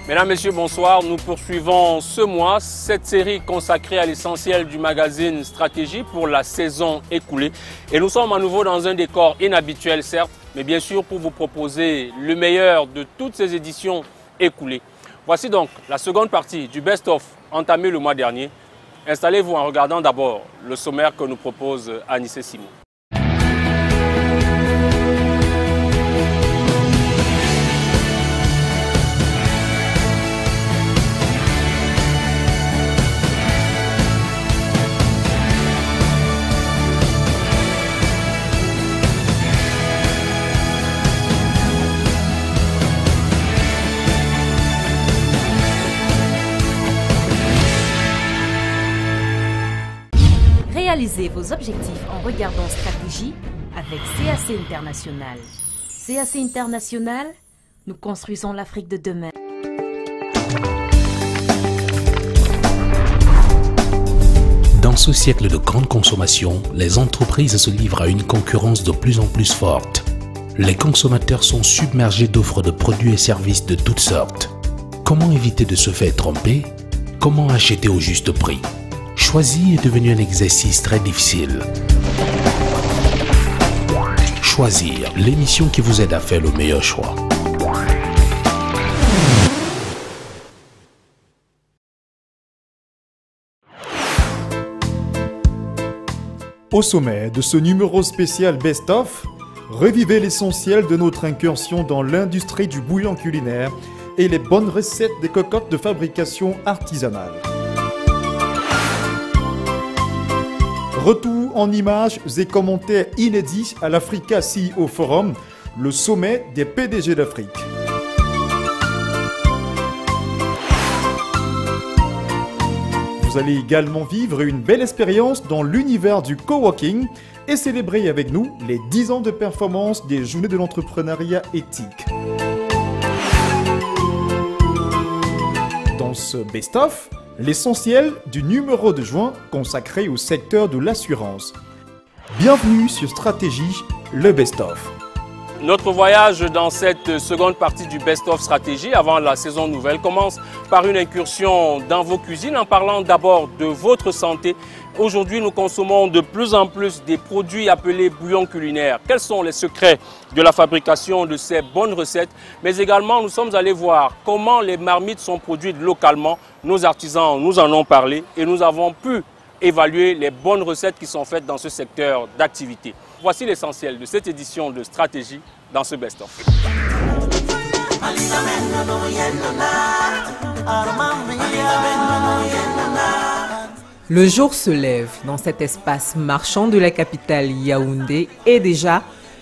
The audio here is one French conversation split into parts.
Mesdames, Messieurs, bonsoir. Nous poursuivons ce mois cette série consacrée à l'essentiel du magazine Stratégie pour la saison écoulée. Et nous sommes à nouveau dans un décor inhabituel, certes, mais bien sûr pour vous proposer le meilleur de toutes ces éditions écoulées. Voici donc la seconde partie du best-of entamé le mois dernier. Installez-vous en regardant d'abord le sommaire que nous propose Anissé Simon. Réalisez vos objectifs en regardant Stratégie avec CAC International. CAC International, nous construisons l'Afrique de demain. Dans ce siècle de grande consommation, les entreprises se livrent à une concurrence de plus en plus forte. Les consommateurs sont submergés d'offres de produits et services de toutes sortes. Comment éviter de se faire tromper? Comment acheter au juste prix? Choisir est devenu un exercice très difficile. Choisir, l'émission qui vous aide à faire le meilleur choix. Au sommet de ce numéro spécial Best of, revivez l'essentiel de notre incursion dans l'industrie du bouillon culinaire et les bonnes recettes des cocottes de fabrication artisanale. Retour en images et commentaires inédits à l'Africa CEO Forum, le sommet des PDG d'Afrique. Vous allez également vivre une belle expérience dans l'univers du coworking et célébrer avec nous les 10 ans de performance des Journées de l'entrepreneuriat éthique. Dans ce best-of, l'essentiel du numéro de juin consacré au secteur de l'assurance. Bienvenue sur Stratégie, le best-of. Notre voyage dans cette seconde partie du best-of Stratégie avant la saison nouvelle commence par une incursion dans vos cuisines en parlant d'abord de votre santé. Aujourd'hui, nous consommons de plus en plus des produits appelés bouillons culinaires. Quels sont les secrets de la fabrication de ces bonnes recettes? Mais également, nous sommes allés voir comment les marmites sont produites localement. Nos artisans nous en ont parlé et nous avons pu évaluer les bonnes recettes qui sont faites dans ce secteur d'activité. Voici l'essentiel de cette édition de Stratégie dans ce best-of. Le jour se lève dans cet espace marchand de la capitale Yaoundé et déjà,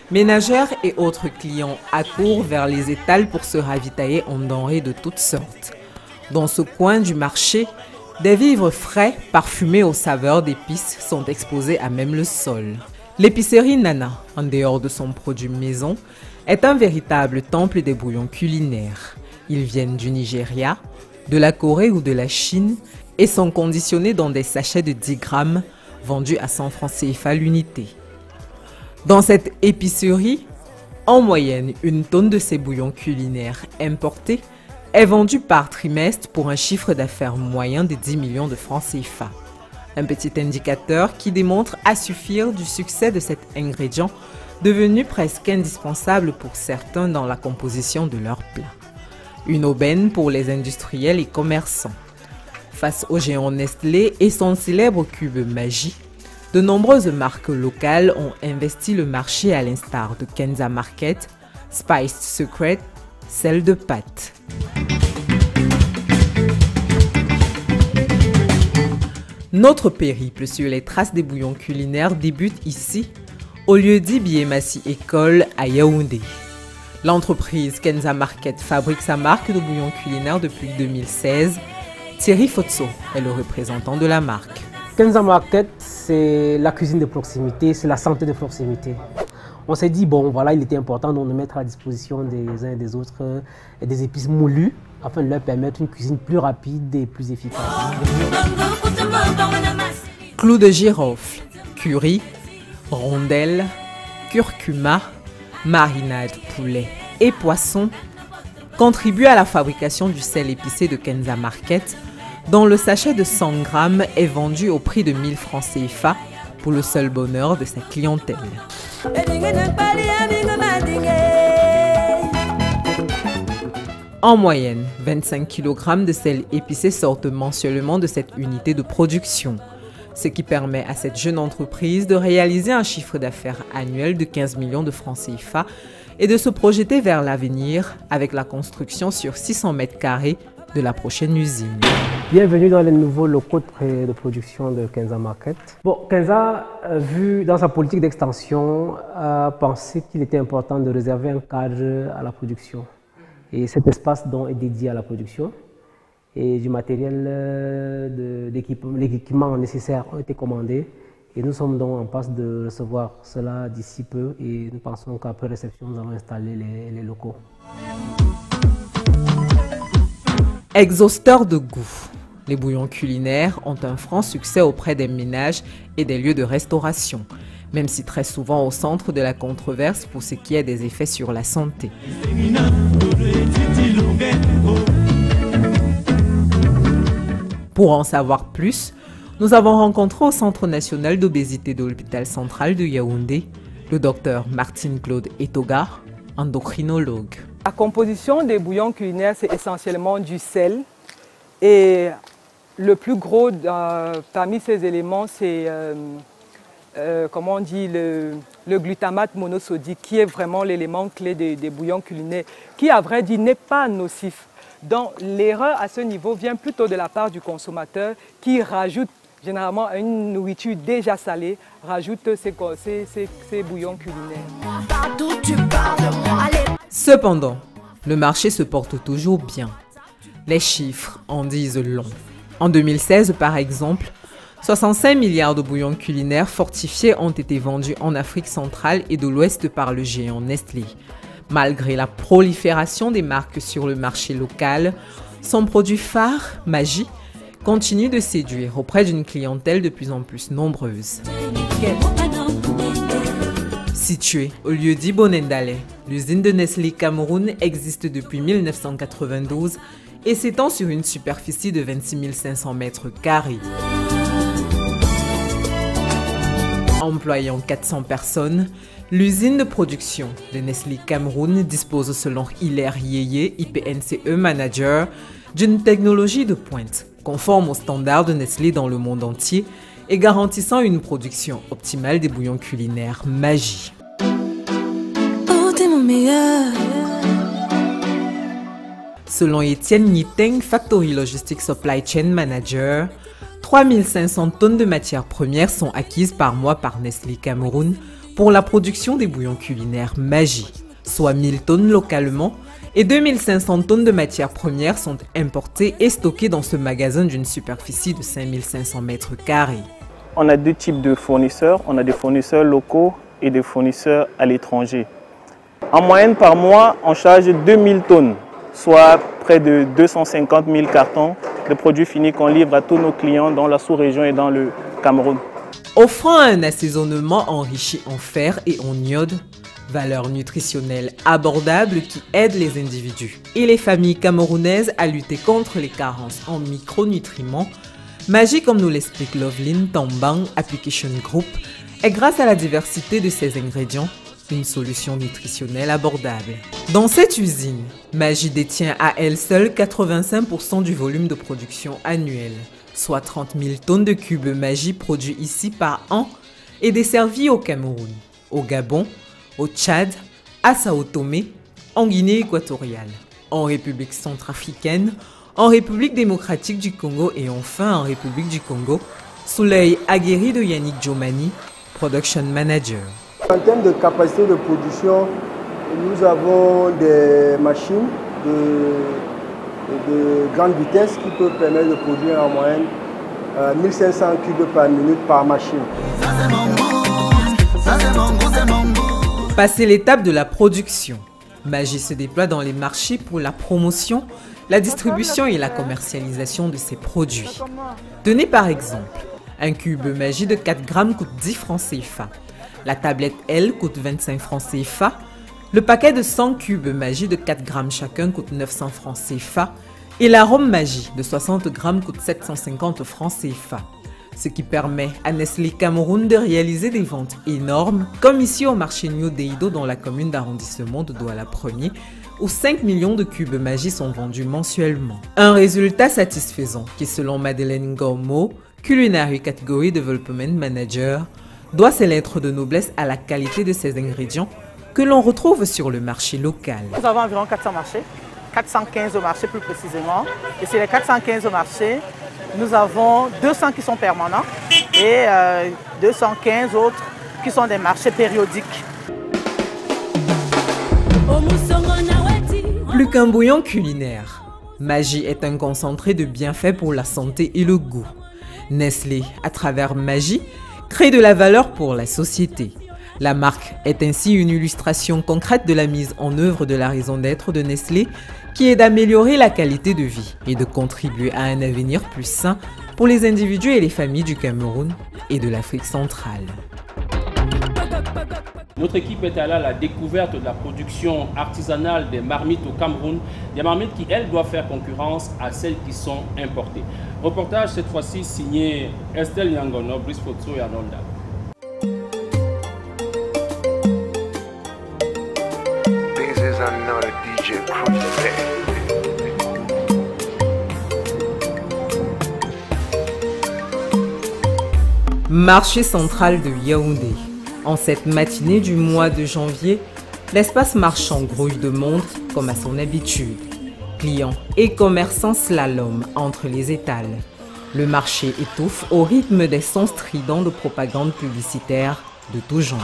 ménagères et autres clients accourent vers les étals pour se ravitailler en denrées de toutes sortes. Dans ce coin du marché, des vivres frais, parfumés aux saveurs d'épices, sont exposés à même le sol. L'épicerie Nana, en dehors de son produit maison, est un véritable temple des bouillons culinaires. Ils viennent du Nigeria, de la Corée ou de la Chine et sont conditionnés dans des sachets de 10 grammes vendus à 100 francs CFA l'unité. Dans cette épicerie, en moyenne, une tonne de ces bouillons culinaires importés est vendue par trimestre pour un chiffre d'affaires moyen de 10 millions de francs CFA. Un petit indicateur qui démontre à suffire du succès de cet ingrédient devenu presque indispensable pour certains dans la composition de leurs plats. Une aubaine pour les industriels et commerçants. Face au géant Nestlé et son célèbre cube Magie, de nombreuses marques locales ont investi le marché à l'instar de Kenza Market, Spiced Secret, celle de pâtes. Notre périple sur les traces des bouillons culinaires débute ici, au lieu-dit Biémassi École à Yaoundé. L'entreprise Kenza Market fabrique sa marque de bouillons culinaires depuis 2016. Thierry Fotso est le représentant de la marque. Kenza Market, c'est la cuisine de proximité, c'est la santé de proximité. On s'est dit, bon, voilà, il était important de mettre à disposition des uns et des autres des épices moulues afin de leur permettre une cuisine plus rapide et plus efficace. Clous de girofle, curry, rondelles, curcuma, marinade poulet et poisson, contribue à la fabrication du sel épicé de Kenza Market, dont le sachet de 100 grammes est vendu au prix de 1000 francs CFA pour le seul bonheur de sa clientèle. En moyenne, 25 kg de sel épicé sortent mensuellement de cette unité de production, ce qui permet à cette jeune entreprise de réaliser un chiffre d'affaires annuel de 15 millions de francs CFA et de se projeter vers l'avenir avec la construction sur 600 mètres carrés de la prochaine usine. Bienvenue dans les nouveaux locaux de production de Kenza Market. Bon, Kenza, vu dans sa politique d'extension, a pensé qu'il était important de réserver un cadre à la production. Et cet espace donc est dédié à la production. Et du matériel, l'équipement nécessaire ont été commandés. Et nous sommes donc en passe de recevoir cela d'ici peu. Et nous pensons qu'après réception, nous allons installer les locaux. Exhausteur de goût. Les bouillons culinaires ont un franc succès auprès des ménages et des lieux de restauration, même si très souvent au centre de la controverse pour ce qui est des effets sur la santé. Pour en savoir plus, nous avons rencontré au Centre national d'obésité de l'hôpital central de Yaoundé le docteur Martine-Claude Etoga, endocrinologue. La composition des bouillons culinaires, c'est essentiellement du sel. Et le plus gros parmi ces éléments, c'est comment on dit, le glutamate monosodique, qui est vraiment l'élément clé des bouillons culinaires, qui, à vrai dire, n'est pas nocif. Donc l'erreur à ce niveau vient plutôt de la part du consommateur qui rajoute généralement à une nourriture déjà salée, rajoute ces bouillons culinaires. Cependant, le marché se porte toujours bien. Les chiffres en disent long. En 2016, par exemple, 65 milliards de bouillons culinaires fortifiés ont été vendus en Afrique centrale et de l'Ouest par le géant Nestlé. Malgré la prolifération des marques sur le marché local, son produit phare, Maggi, continue de séduire auprès d'une clientèle de plus en plus nombreuse. Située au lieu-dit Bonendale, l'usine de Nestlé Cameroun existe depuis 1992 et s'étend sur une superficie de 26 500 mètres carrés. Employant 400 personnes, l'usine de production de Nestlé Cameroun dispose selon Hilaire Yeye, IPNCE Manager, d'une technologie de pointe, conforme aux standards de Nestlé dans le monde entier et garantissant une production optimale des bouillons culinaires Maggi. Oh, t'es mon meilleur. Selon Étienne Niteng, Factory Logistics Supply Chain Manager, 3500 tonnes de matières premières sont acquises par mois par Nestlé Cameroun pour la production des bouillons culinaires Maggi, soit 1000 tonnes localement, et 2500 tonnes de matières premières sont importées et stockées dans ce magasin d'une superficie de 5500 mètres carrés. On a deux types de fournisseurs. On a des fournisseurs locaux et des fournisseurs à l'étranger. En moyenne par mois, on charge 2000 tonnes, soit près de 250 000 cartons de produits finis qu'on livre à tous nos clients dans la sous-région et dans le Cameroun. Offrant un assaisonnement enrichi en fer et en iode, valeur nutritionnelle abordable qui aide les individus et les familles camerounaises à lutter contre les carences en micronutriments, Maggi, comme nous l'explique Loveline Tambang Application Group, est grâce à la diversité de ses ingrédients une solution nutritionnelle abordable. Dans cette usine, Maggi détient à elle seule 85% du volume de production annuel, soit 30 000 tonnes de cubes Maggi produits ici par an et desservis au Cameroun, au Gabon, au Tchad, à Sao Tomé, en Guinée équatoriale, en République centrafricaine, en République démocratique du Congo et enfin en République du Congo, sous l'œil aguerri de Yannick Djomani, Production Manager. En termes de capacité de production, nous avons des machines de grande vitesse qui peuvent permettre de produire en moyenne 1500 cubes par minute par machine. Passé l'étape de la production, Maggi se déploie dans les marchés pour la promotion, la distribution et la commercialisation de ses produits. Tenez par exemple, un cube Maggi de 4 grammes coûte 10 francs CFA. La tablette L coûte 25 francs CFA. Le paquet de 100 cubes Magie de 4 grammes chacun coûte 900 francs CFA et l'arôme Magie de 60 grammes coûte 750 francs CFA. Ce qui permet à Nestlé Cameroun de réaliser des ventes énormes, comme ici au marché Nyo Deido dans la commune d'arrondissement de Douala 1er, où 5 millions de cubes Magie sont vendus mensuellement. Un résultat satisfaisant qui, selon Madeleine Gormo, Culinary Category Development Manager, doit ses lettres de noblesse à la qualité de ses ingrédients que l'on retrouve sur le marché local. Nous avons environ 400 marchés, 415 au marché plus précisément, et sur les 415 au marché, nous avons 200 qui sont permanents et 215 autres qui sont des marchés périodiques. Plus qu'un bouillon culinaire, Magie est un concentré de bienfaits pour la santé et le goût. Nestlé, à travers Magie, crée de la valeur pour la société. La marque est ainsi une illustration concrète de la mise en œuvre de la raison d'être de Nestlé, qui est d'améliorer la qualité de vie et de contribuer à un avenir plus sain pour les individus et les familles du Cameroun et de l'Afrique centrale. Notre équipe est allée à la découverte de la production artisanale des marmites au Cameroun, des marmites qui, elles, doivent faire concurrence à celles qui sont importées. Reportage cette fois-ci signé Estelle Yangono, Brice Fotso et Anonda. Marché central de Yaoundé. En cette matinée du mois de janvier, l'espace marchand grouille de monde comme à son habitude. Clients et commerçants slalom entre les étals. Le marché étouffe au rythme des sons stridents de propagande publicitaire de tout genre.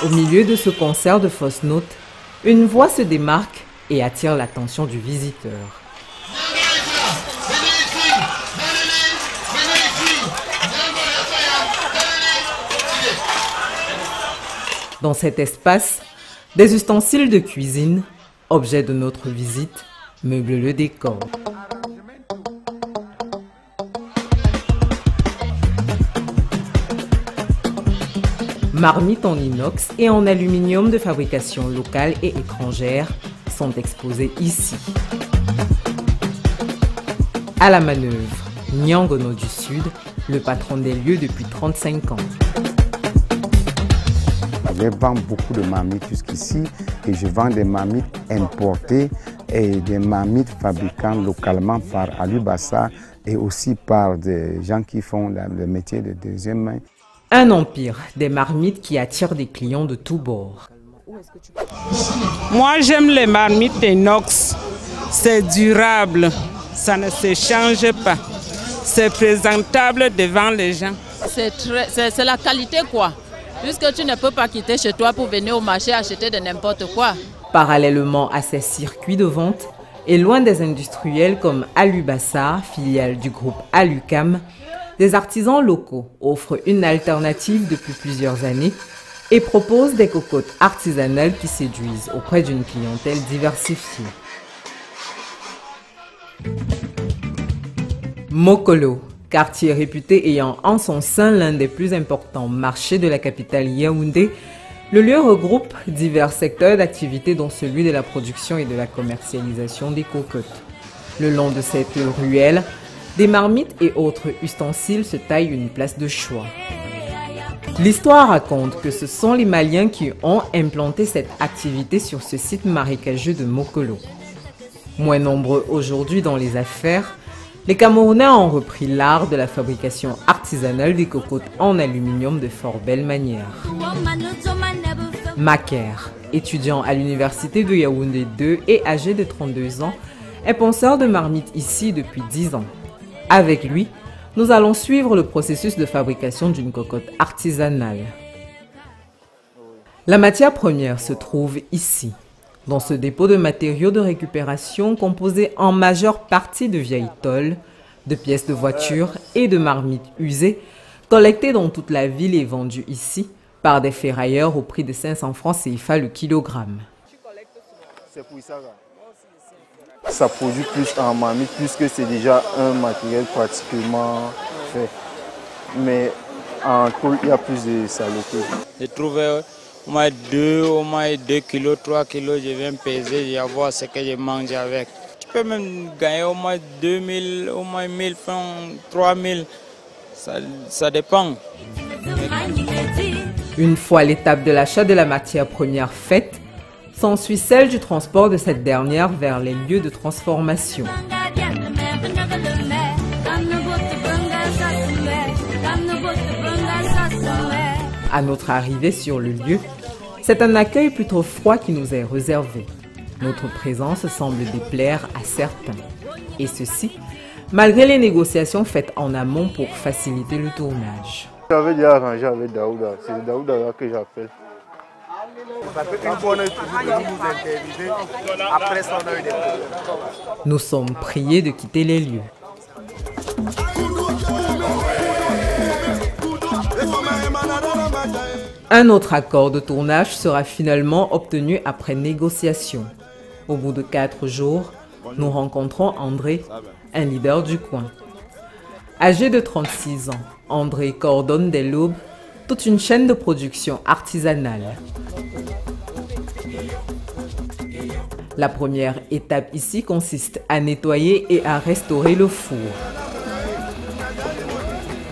Au milieu de ce concert de fausses notes, une voix se démarque et attire l'attention du visiteur. Dans cet espace, des ustensiles de cuisine, objets de notre visite, meublent le décor. Marmites en inox et en aluminium de fabrication locale et étrangère sont exposées ici. À la manœuvre, Nyangono du Sud, le patron des lieux depuis 35 ans. Je vends beaucoup de marmites jusqu'ici et je vends des marmites importées et des marmites fabriquées localement par Alubassa et aussi par des gens qui font le métier de deuxième main. Un empire des marmites qui attirent des clients de tous bords. Moi j'aime les marmites inox, c'est durable, ça ne se change pas, c'est présentable devant les gens. C'est la qualité quoi. Puisque tu ne peux pas quitter chez toi pour venir au marché acheter de n'importe quoi. Parallèlement à ces circuits de vente, et loin des industriels comme Alubassa, filiale du groupe Alucam, des artisans locaux offrent une alternative depuis plusieurs années et proposent des cocottes artisanales qui séduisent auprès d'une clientèle diversifiée. Mokolo, quartier réputé ayant en son sein l'un des plus importants marchés de la capitale Yaoundé, le lieu regroupe divers secteurs d'activité dont celui de la production et de la commercialisation des cocottes. Le long de cette ruelle, des marmites et autres ustensiles se taillent une place de choix. L'histoire raconte que ce sont les Maliens qui ont implanté cette activité sur ce site marécageux de Mokolo. Moins nombreux aujourd'hui dans les affaires, les Camerounais ont repris l'art de la fabrication artisanale des cocottes en aluminium de fort belle manière. Maker, étudiant à l'université de Yaoundé 2 et âgé de 32 ans, est penseur de marmites ici depuis 10 ans. Avec lui, nous allons suivre le processus de fabrication d'une cocotte artisanale. La matière première se trouve ici, dans ce dépôt de matériaux de récupération composé en majeure partie de vieilles tôles, de pièces de voitures et de marmites usées, collectées dans toute la ville et vendues ici par des ferrailleurs au prix de 500 francs CFA le kilogramme. Ça produit plus en marmite puisque c'est déjà un matériel pratiquement fait. Mais en poule, il y a plus de saleté. J'ai trouvé au moins 2 kilos, 3 kilos, je viens peser, je vais voir ce que je mange avec. Tu peux même gagner au moins 2000, au moins 1000 francs, 3000, ça dépend. Une fois l'étape de l'achat de la matière première faite, s'ensuit celle du transport de cette dernière vers les lieux de transformation. À notre arrivée sur le lieu, c'est un accueil plutôt froid qui nous est réservé. Notre présence semble déplaire à certains. Et ceci, malgré les négociations faites en amont pour faciliter le tournage. J'avais déjà arrangé avec Daouda, c'est Daouda que j'appelle. Nous sommes priés de quitter les lieux. Un autre accord de tournage sera finalement obtenu après négociation. Au bout de 4 jours, nous rencontrons André, un leader du coin. Âgé de 36 ans, André coordonne dès l'aube toute une chaîne de production artisanale. La première étape ici consiste à nettoyer et à restaurer le four.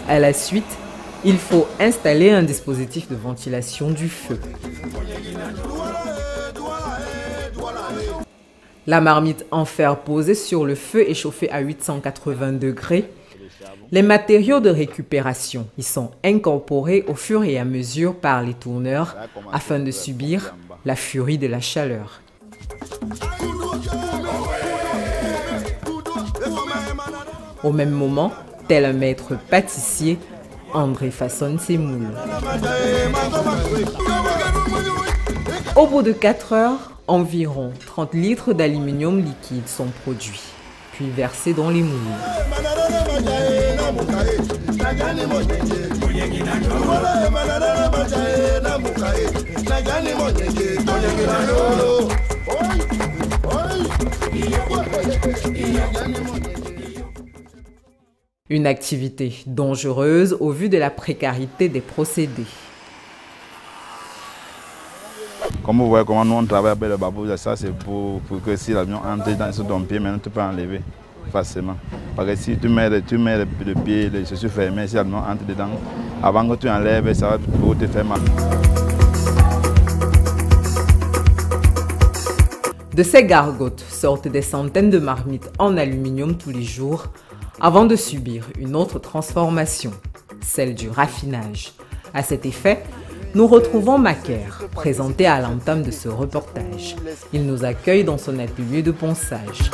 À la suite, il faut installer un dispositif de ventilation du feu. La marmite en fer posée sur le feu est chauffée à 880 degrés. Les matériaux de récupération y sont incorporés au fur et à mesure par les tourneurs afin de subir la furie de la chaleur. Au même moment, tel un maître pâtissier, André façonne ses moules. Au bout de 4 heures, environ 30 litres d'aluminium liquide sont produits, puis versés dans les moules. Une activité dangereuse au vu de la précarité des procédés. Comme vous voyez comment nous on travaille avec le babou, ça c'est pour que si l'avion entre dans ton pied, maintenant tu peux enlever facilement. Parce que si tu mets le pied, les chaussures fermées, si l'avion entre dedans, avant que tu enlèves, ça va pour te faire mal. De ces gargotes sortent des centaines de marmites en aluminium tous les jours, avant de subir une autre transformation, celle du raffinage. À cet effet, nous retrouvons Macaire, présenté à l'entame de ce reportage. Il nous accueille dans son atelier de ponçage.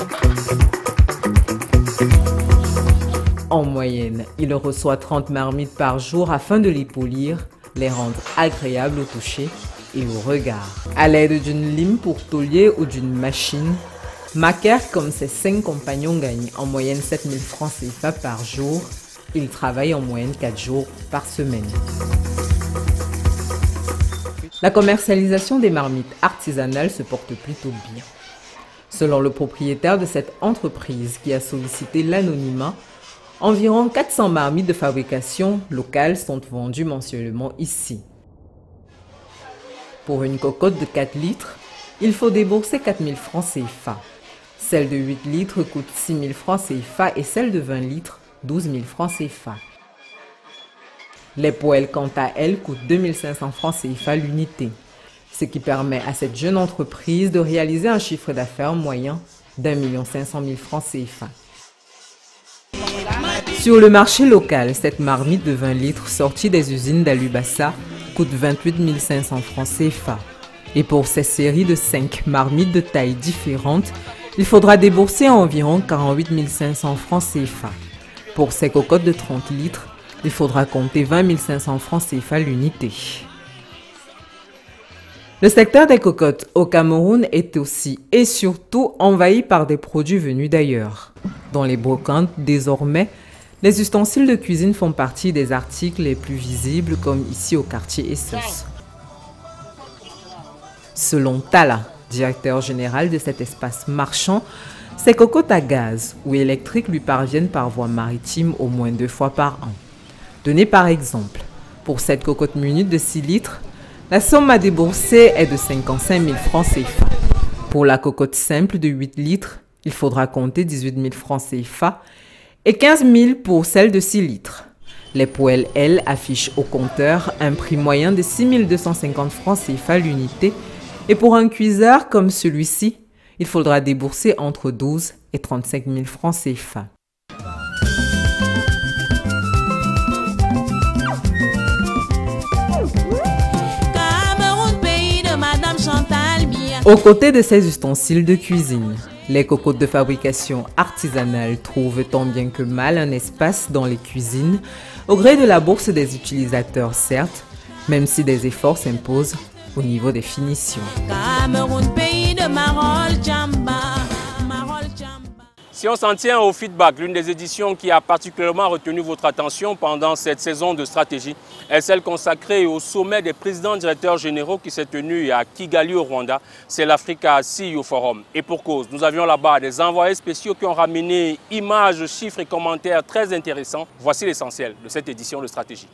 En moyenne, il reçoit 30 marmites par jour afin de les polir, les rendre agréables au toucher et au regard. À l'aide d'une lime pour taulier ou d'une machine, Macaire, comme ses 5 compagnons, gagne en moyenne 7000 francs CFA par jour. Il travaille en moyenne 4 jours par semaine. La commercialisation des marmites artisanales se porte plutôt bien. Selon le propriétaire de cette entreprise qui a sollicité l'anonymat, environ 400 marmites de fabrication locale sont vendues mensuellement ici. Pour une cocotte de 4 litres, il faut débourser 4000 francs CFA. Celle de 8 litres coûte 6 000 francs CFA et celle de 20 litres, 12 000 francs CFA. Les poêles, quant à elles, coûtent 2 500 francs CFA l'unité, ce qui permet à cette jeune entreprise de réaliser un chiffre d'affaires moyen d'1 500 000 francs CFA. Sur le marché local, cette marmite de 20 litres sortie des usines d'Alubassa coûte 28 500 francs CFA. Et pour ces séries de 5 marmites de tailles différentes, il faudra débourser environ 48 500 francs CFA. Pour ces cocottes de 30 litres, il faudra compter 20 500 francs CFA l'unité. Le secteur des cocottes au Cameroun est aussi et surtout envahi par des produits venus d'ailleurs. Dans les brocantes, désormais, les ustensiles de cuisine font partie des articles les plus visibles, comme ici au quartier Essos. Selon Tala, directeur général de cet espace marchand, ces cocottes à gaz ou électriques lui parviennent par voie maritime au moins 2 fois par an. Tenez par exemple, Pour cette cocotte minute de 6 litres, la somme à débourser est de 55 000 francs CFA. Pour la cocotte simple de 8 litres, il faudra compter 18 000 francs CFA et 15 000 pour celle de 6 litres. Les poêles, elles, affichent au compteur un prix moyen de 6 250 francs CFA l'unité. Et pour un cuiseur comme celui-ci, il faudra débourser entre 12 et 35 000 francs CFA. Aux côtés de ces ustensiles de cuisine, les cocottes de fabrication artisanale trouvent tant bien que mal un espace dans les cuisines, au gré de la bourse des utilisateurs certes, même si des efforts s'imposent au niveau des finitions. Si on s'en tient au feedback, l'une des éditions qui a particulièrement retenu votre attention pendant cette saison de stratégie est celle consacrée au sommet des présidents directeurs généraux qui s'est tenu à Kigali au Rwanda. C'est l'Africa CEO Forum. Et pour cause, nous avions là-bas des envoyés spéciaux qui ont ramené images, chiffres et commentaires très intéressants. Voici l'essentiel de cette édition de stratégie.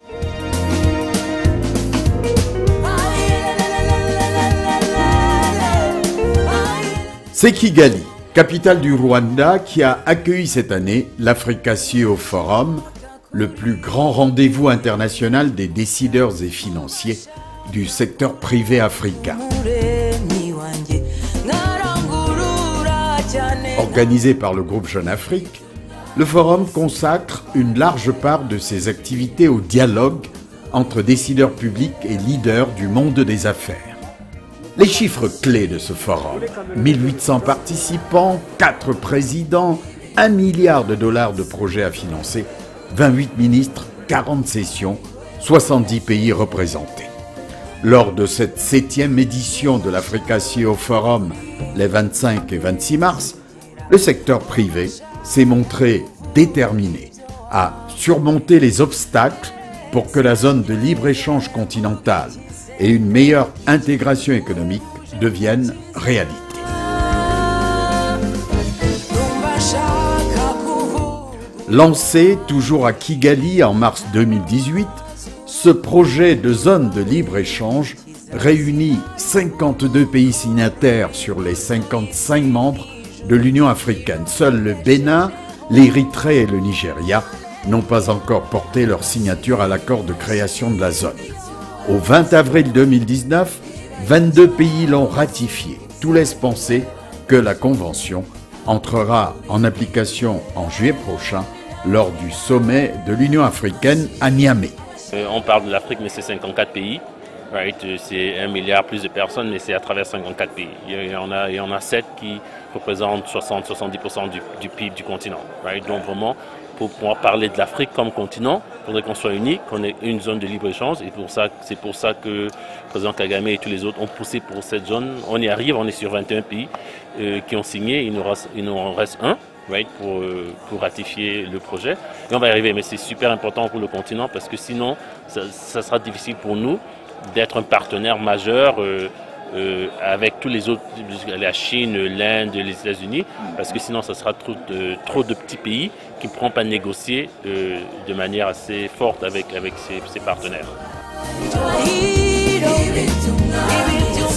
C'est Kigali, capitale du Rwanda, qui a accueilli cette année l'Africa CEO Forum, le plus grand rendez-vous international des décideurs et financiers du secteur privé africain. Organisé par le groupe Jeune Afrique, le forum consacre une large part de ses activités au dialogue entre décideurs publics et leaders du monde des affaires. Les chiffres clés de ce forum, 1800 participants, 4 présidents, 1 milliard de dollars de projets à financer, 28 ministres, 40 sessions, 70 pays représentés. Lors de cette 7e édition de l'Africa CEO Forum, les 25 et 26 mars, le secteur privé s'est montré déterminé à surmonter les obstacles pour que la zone de libre-échange continentale et une meilleure intégration économique deviennent réalité. Lancé toujours à Kigali en mars 2018, ce projet de zone de libre-échange réunit 52 pays signataires sur les 55 membres de l'Union africaine. Seuls le Bénin, l'Érythrée et le Nigeria n'ont pas encore porté leur signature à l'accord de création de la zone. Au 20 avril 2019, 22 pays l'ont ratifié. Tout laisse penser que la Convention entrera en application en juillet prochain lors du sommet de l'Union africaine à Niamey. On parle de l'Afrique, mais c'est 54 pays. Right? C'est 1 milliard plus de personnes, mais c'est à travers 54 pays. Il y en a 7 qui représentent 60-70% du PIB du continent. Right? Donc vraiment, pour pouvoir parler de l'Afrique comme continent, il faudrait qu'on soit unique, qu'on ait une zone de libre-échange. Et c'est pour ça que le président Kagame et tous les autres ont poussé pour cette zone. On y arrive, on est sur 21 pays qui ont signé. Il nous en reste un. Right, pour ratifier le projet. Et on va y arriver, mais c'est super important pour le continent parce que sinon, ça sera difficile pour nous d'être un partenaire majeur avec tous les autres, la Chine, l'Inde, les États-Unis, parce que sinon, ça sera trop de petits pays qui ne pourront pas négocier de manière assez forte avec ses partenaires.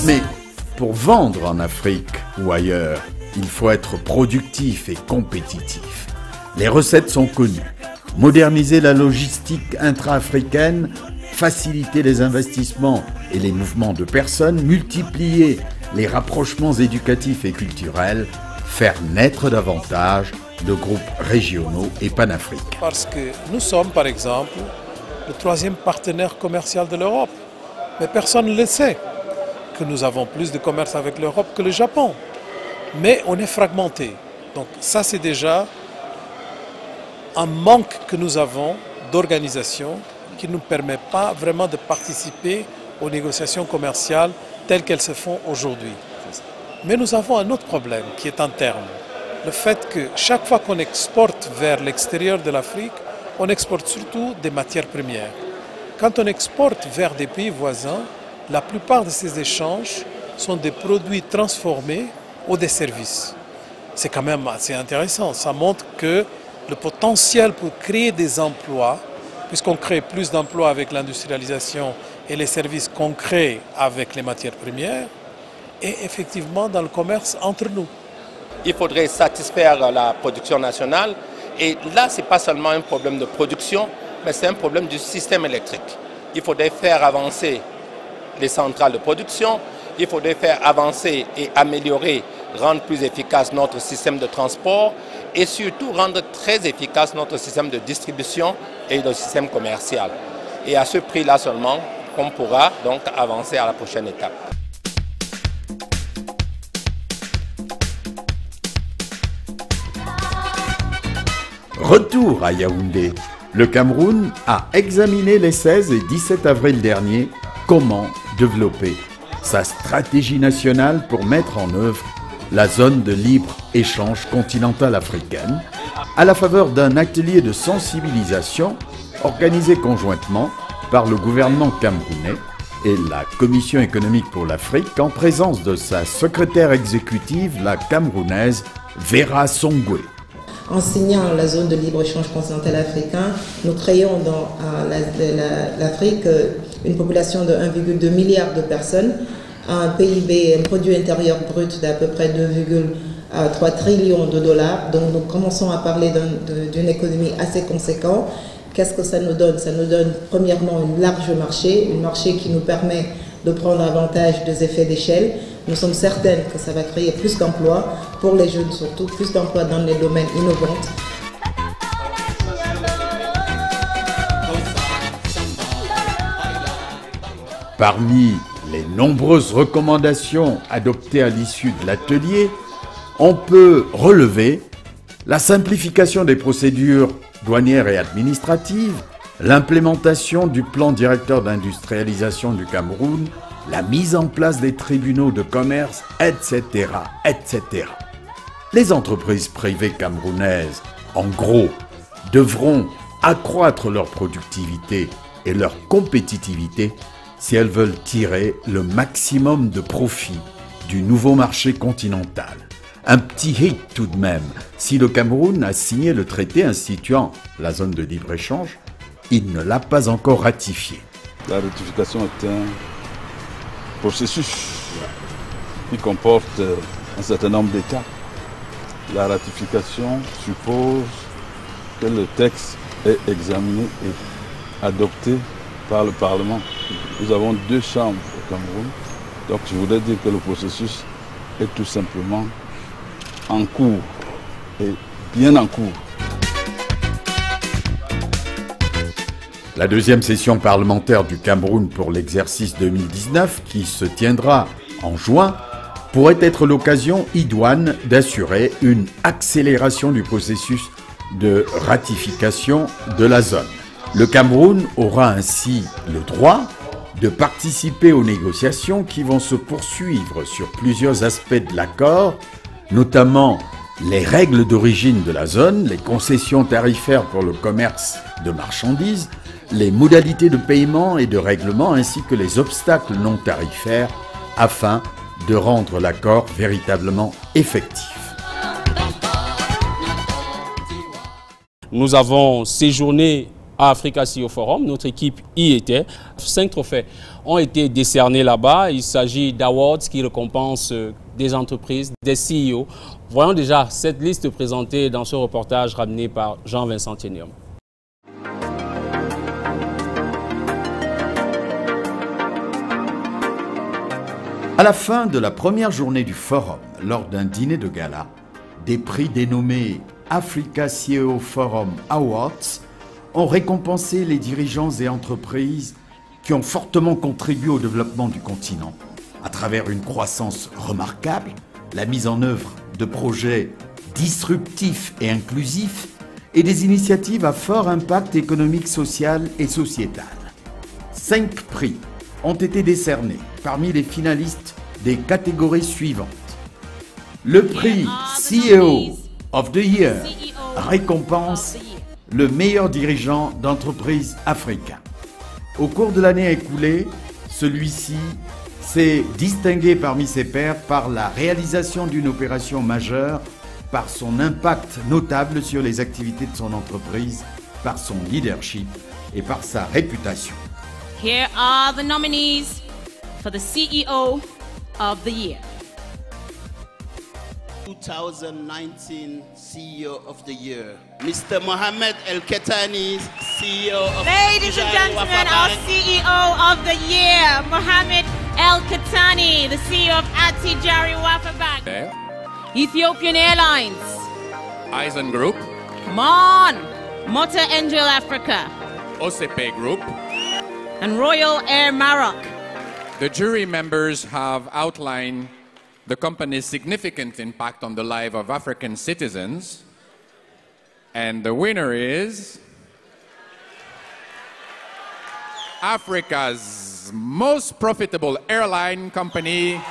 Mais pour vendre en Afrique ou ailleurs, il faut être productif et compétitif. Les recettes sont connues. Moderniser la logistique intra-africaine, faciliter les investissements et les mouvements de personnes, multiplier les rapprochements éducatifs et culturels, faire naître davantage de groupes régionaux et panafricains. Parce que nous sommes, par exemple, le 3e partenaire commercial de l'Europe. Mais personne ne le sait, que nous avons plus de commerce avec l'Europe que le Japon. Mais on est fragmenté. Donc ça, c'est déjà un manque que nous avons d'organisation qui ne nous permet pas vraiment de participer aux négociations commerciales telles qu'elles se font aujourd'hui. Mais nous avons un autre problème qui est interne. Le fait que chaque fois qu'on exporte vers l'extérieur de l'Afrique, on exporte surtout des matières premières. Quand on exporte vers des pays voisins, la plupart de ces échanges sont des produits transformés ou des services. C'est quand même assez intéressant. Ça montre que le potentiel pour créer des emplois puisqu'on crée plus d'emplois avec l'industrialisation et les services qu'on crée avec les matières premières, et effectivement dans le commerce entre nous. Il faudrait satisfaire la production nationale, et là, ce n'est pas seulement un problème de production, mais c'est un problème du système électrique. Il faudrait faire avancer les centrales de production, il faudrait faire avancer et améliorer, rendre plus efficace notre système de transport et surtout rendre très efficace notre système de distribution et le système commercial. Et à ce prix-là seulement, qu'on pourra donc avancer à la prochaine étape. Retour à Yaoundé. Le Cameroun a examiné les 16 et 17 avril dernier comment développer sa stratégie nationale pour mettre en œuvre la zone de libre-échange continentale africaine à la faveur d'un atelier de sensibilisation organisé conjointement par le gouvernement camerounais et la Commission économique pour l'Afrique en présence de sa secrétaire exécutive, la camerounaise Vera Songwe. En signant la zone de libre-échange continental africain, nous créons dans l'Afrique une population de 1,2 milliard de personnes, un PIB, un produit intérieur brut d'à peu près 2,3 trillions de dollars. Donc nous commençons à parler d'une économie assez conséquente. Qu'est-ce que ça nous donne? Ça nous donne premièrement un large marché, un marché qui nous permet de prendre avantage des effets d'échelle. Nous sommes certaines que ça va créer plus d'emplois, pour les jeunes surtout, plus d'emplois dans les domaines innovants. Parmi les nombreuses recommandations adoptées à l'issue de l'atelier, on peut relever la simplification des procédures douanières et administratives, l'implémentation du plan directeur d'industrialisation du Cameroun, la mise en place des tribunaux de commerce, etc., etc. Les entreprises privées camerounaises, en gros, devront accroître leur productivité et leur compétitivité si elles veulent tirer le maximum de profit du nouveau marché continental. Un petit hit tout de même, si le Cameroun a signé le traité instituant la zone de libre-échange, il ne l'a pas encore ratifié. La ratification est un processus qui comporte un certain nombre d'étapes. La ratification suppose que le texte est examiné et adopté par le Parlement. Nous avons 2 chambres au Cameroun, donc je voudrais dire que le processus est tout simplement en cours et bien en cours. La deuxième session parlementaire du Cameroun pour l'exercice 2019, qui se tiendra en juin, pourrait être l'occasion idoine d'assurer une accélération du processus de ratification de la zone. Le Cameroun aura ainsi le droit de participer aux négociations qui vont se poursuivre sur plusieurs aspects de l'accord, notamment les règles d'origine de la zone, les concessions tarifaires pour le commerce de marchandises, les modalités de paiement et de règlement ainsi que les obstacles non tarifaires afin de rendre l'accord véritablement effectif. Nous avons séjourné à Africa CEO Forum, notre équipe y était. 5 trophées ont été décernés là-bas. Il s'agit d'awards qui récompensent des entreprises, des CEO. Voyons déjà cette liste présentée dans ce reportage ramené par Jean-Vincent Tienium. À la fin de la première journée du forum, lors d'un dîner de gala, des prix dénommés Africa CEO Forum Awards ont récompensé les dirigeants et entreprises qui ont fortement contribué au développement du continent, à travers une croissance remarquable, la mise en œuvre de projets disruptifs et inclusifs et des initiatives à fort impact économique, social et sociétal. 5 prix ont été décernés parmi les finalistes des catégories suivantes. Le prix CEO of the Year récompense le meilleur dirigeant d'entreprise africain. Au cours de l'année écoulée, celui-ci s'est distingué parmi ses pairs par la réalisation d'une opération majeure, par son impact notable sur les activités de son entreprise, par son leadership et par sa réputation. Here are the nominees for the CEO of the Year. 2019 CEO of the Year, Mr. Mohamed El Kettani, CEO of Ladies and gentlemen, our CEO of the Year, Mohamed El Kettani, the CEO of Attijari Wafa Bank. Ethiopian Airlines. Eisen Group. Come on. Motor Angel Africa. OCP Group. And Royal Air Maroc. The jury members have outlined the company's significant impact on the life of African citizens. And the winner is Africa's most profitable airline company,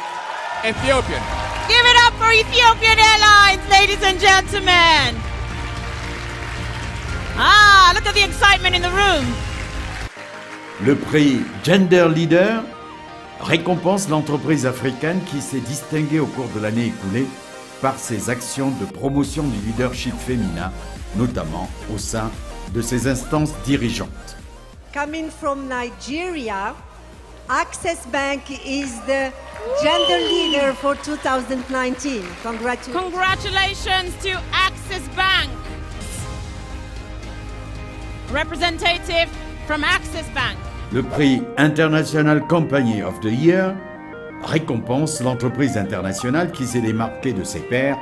Ethiopian. Give it up for Ethiopian Airlines, ladies and gentlemen. Ah, look at the excitement in the room. Le prix Gender Leader récompense l'entreprise africaine qui s'est distinguée au cours de l'année écoulée par ses actions de promotion du leadership féminin, notamment au sein de ses instances dirigeantes. Coming from Nigeria, Access Bank is the gender leader for 2019. Congratulations to Access Bank. Representative from Access Bank. Le prix International Company of the Year récompense l'entreprise internationale qui s'est démarquée de ses pairs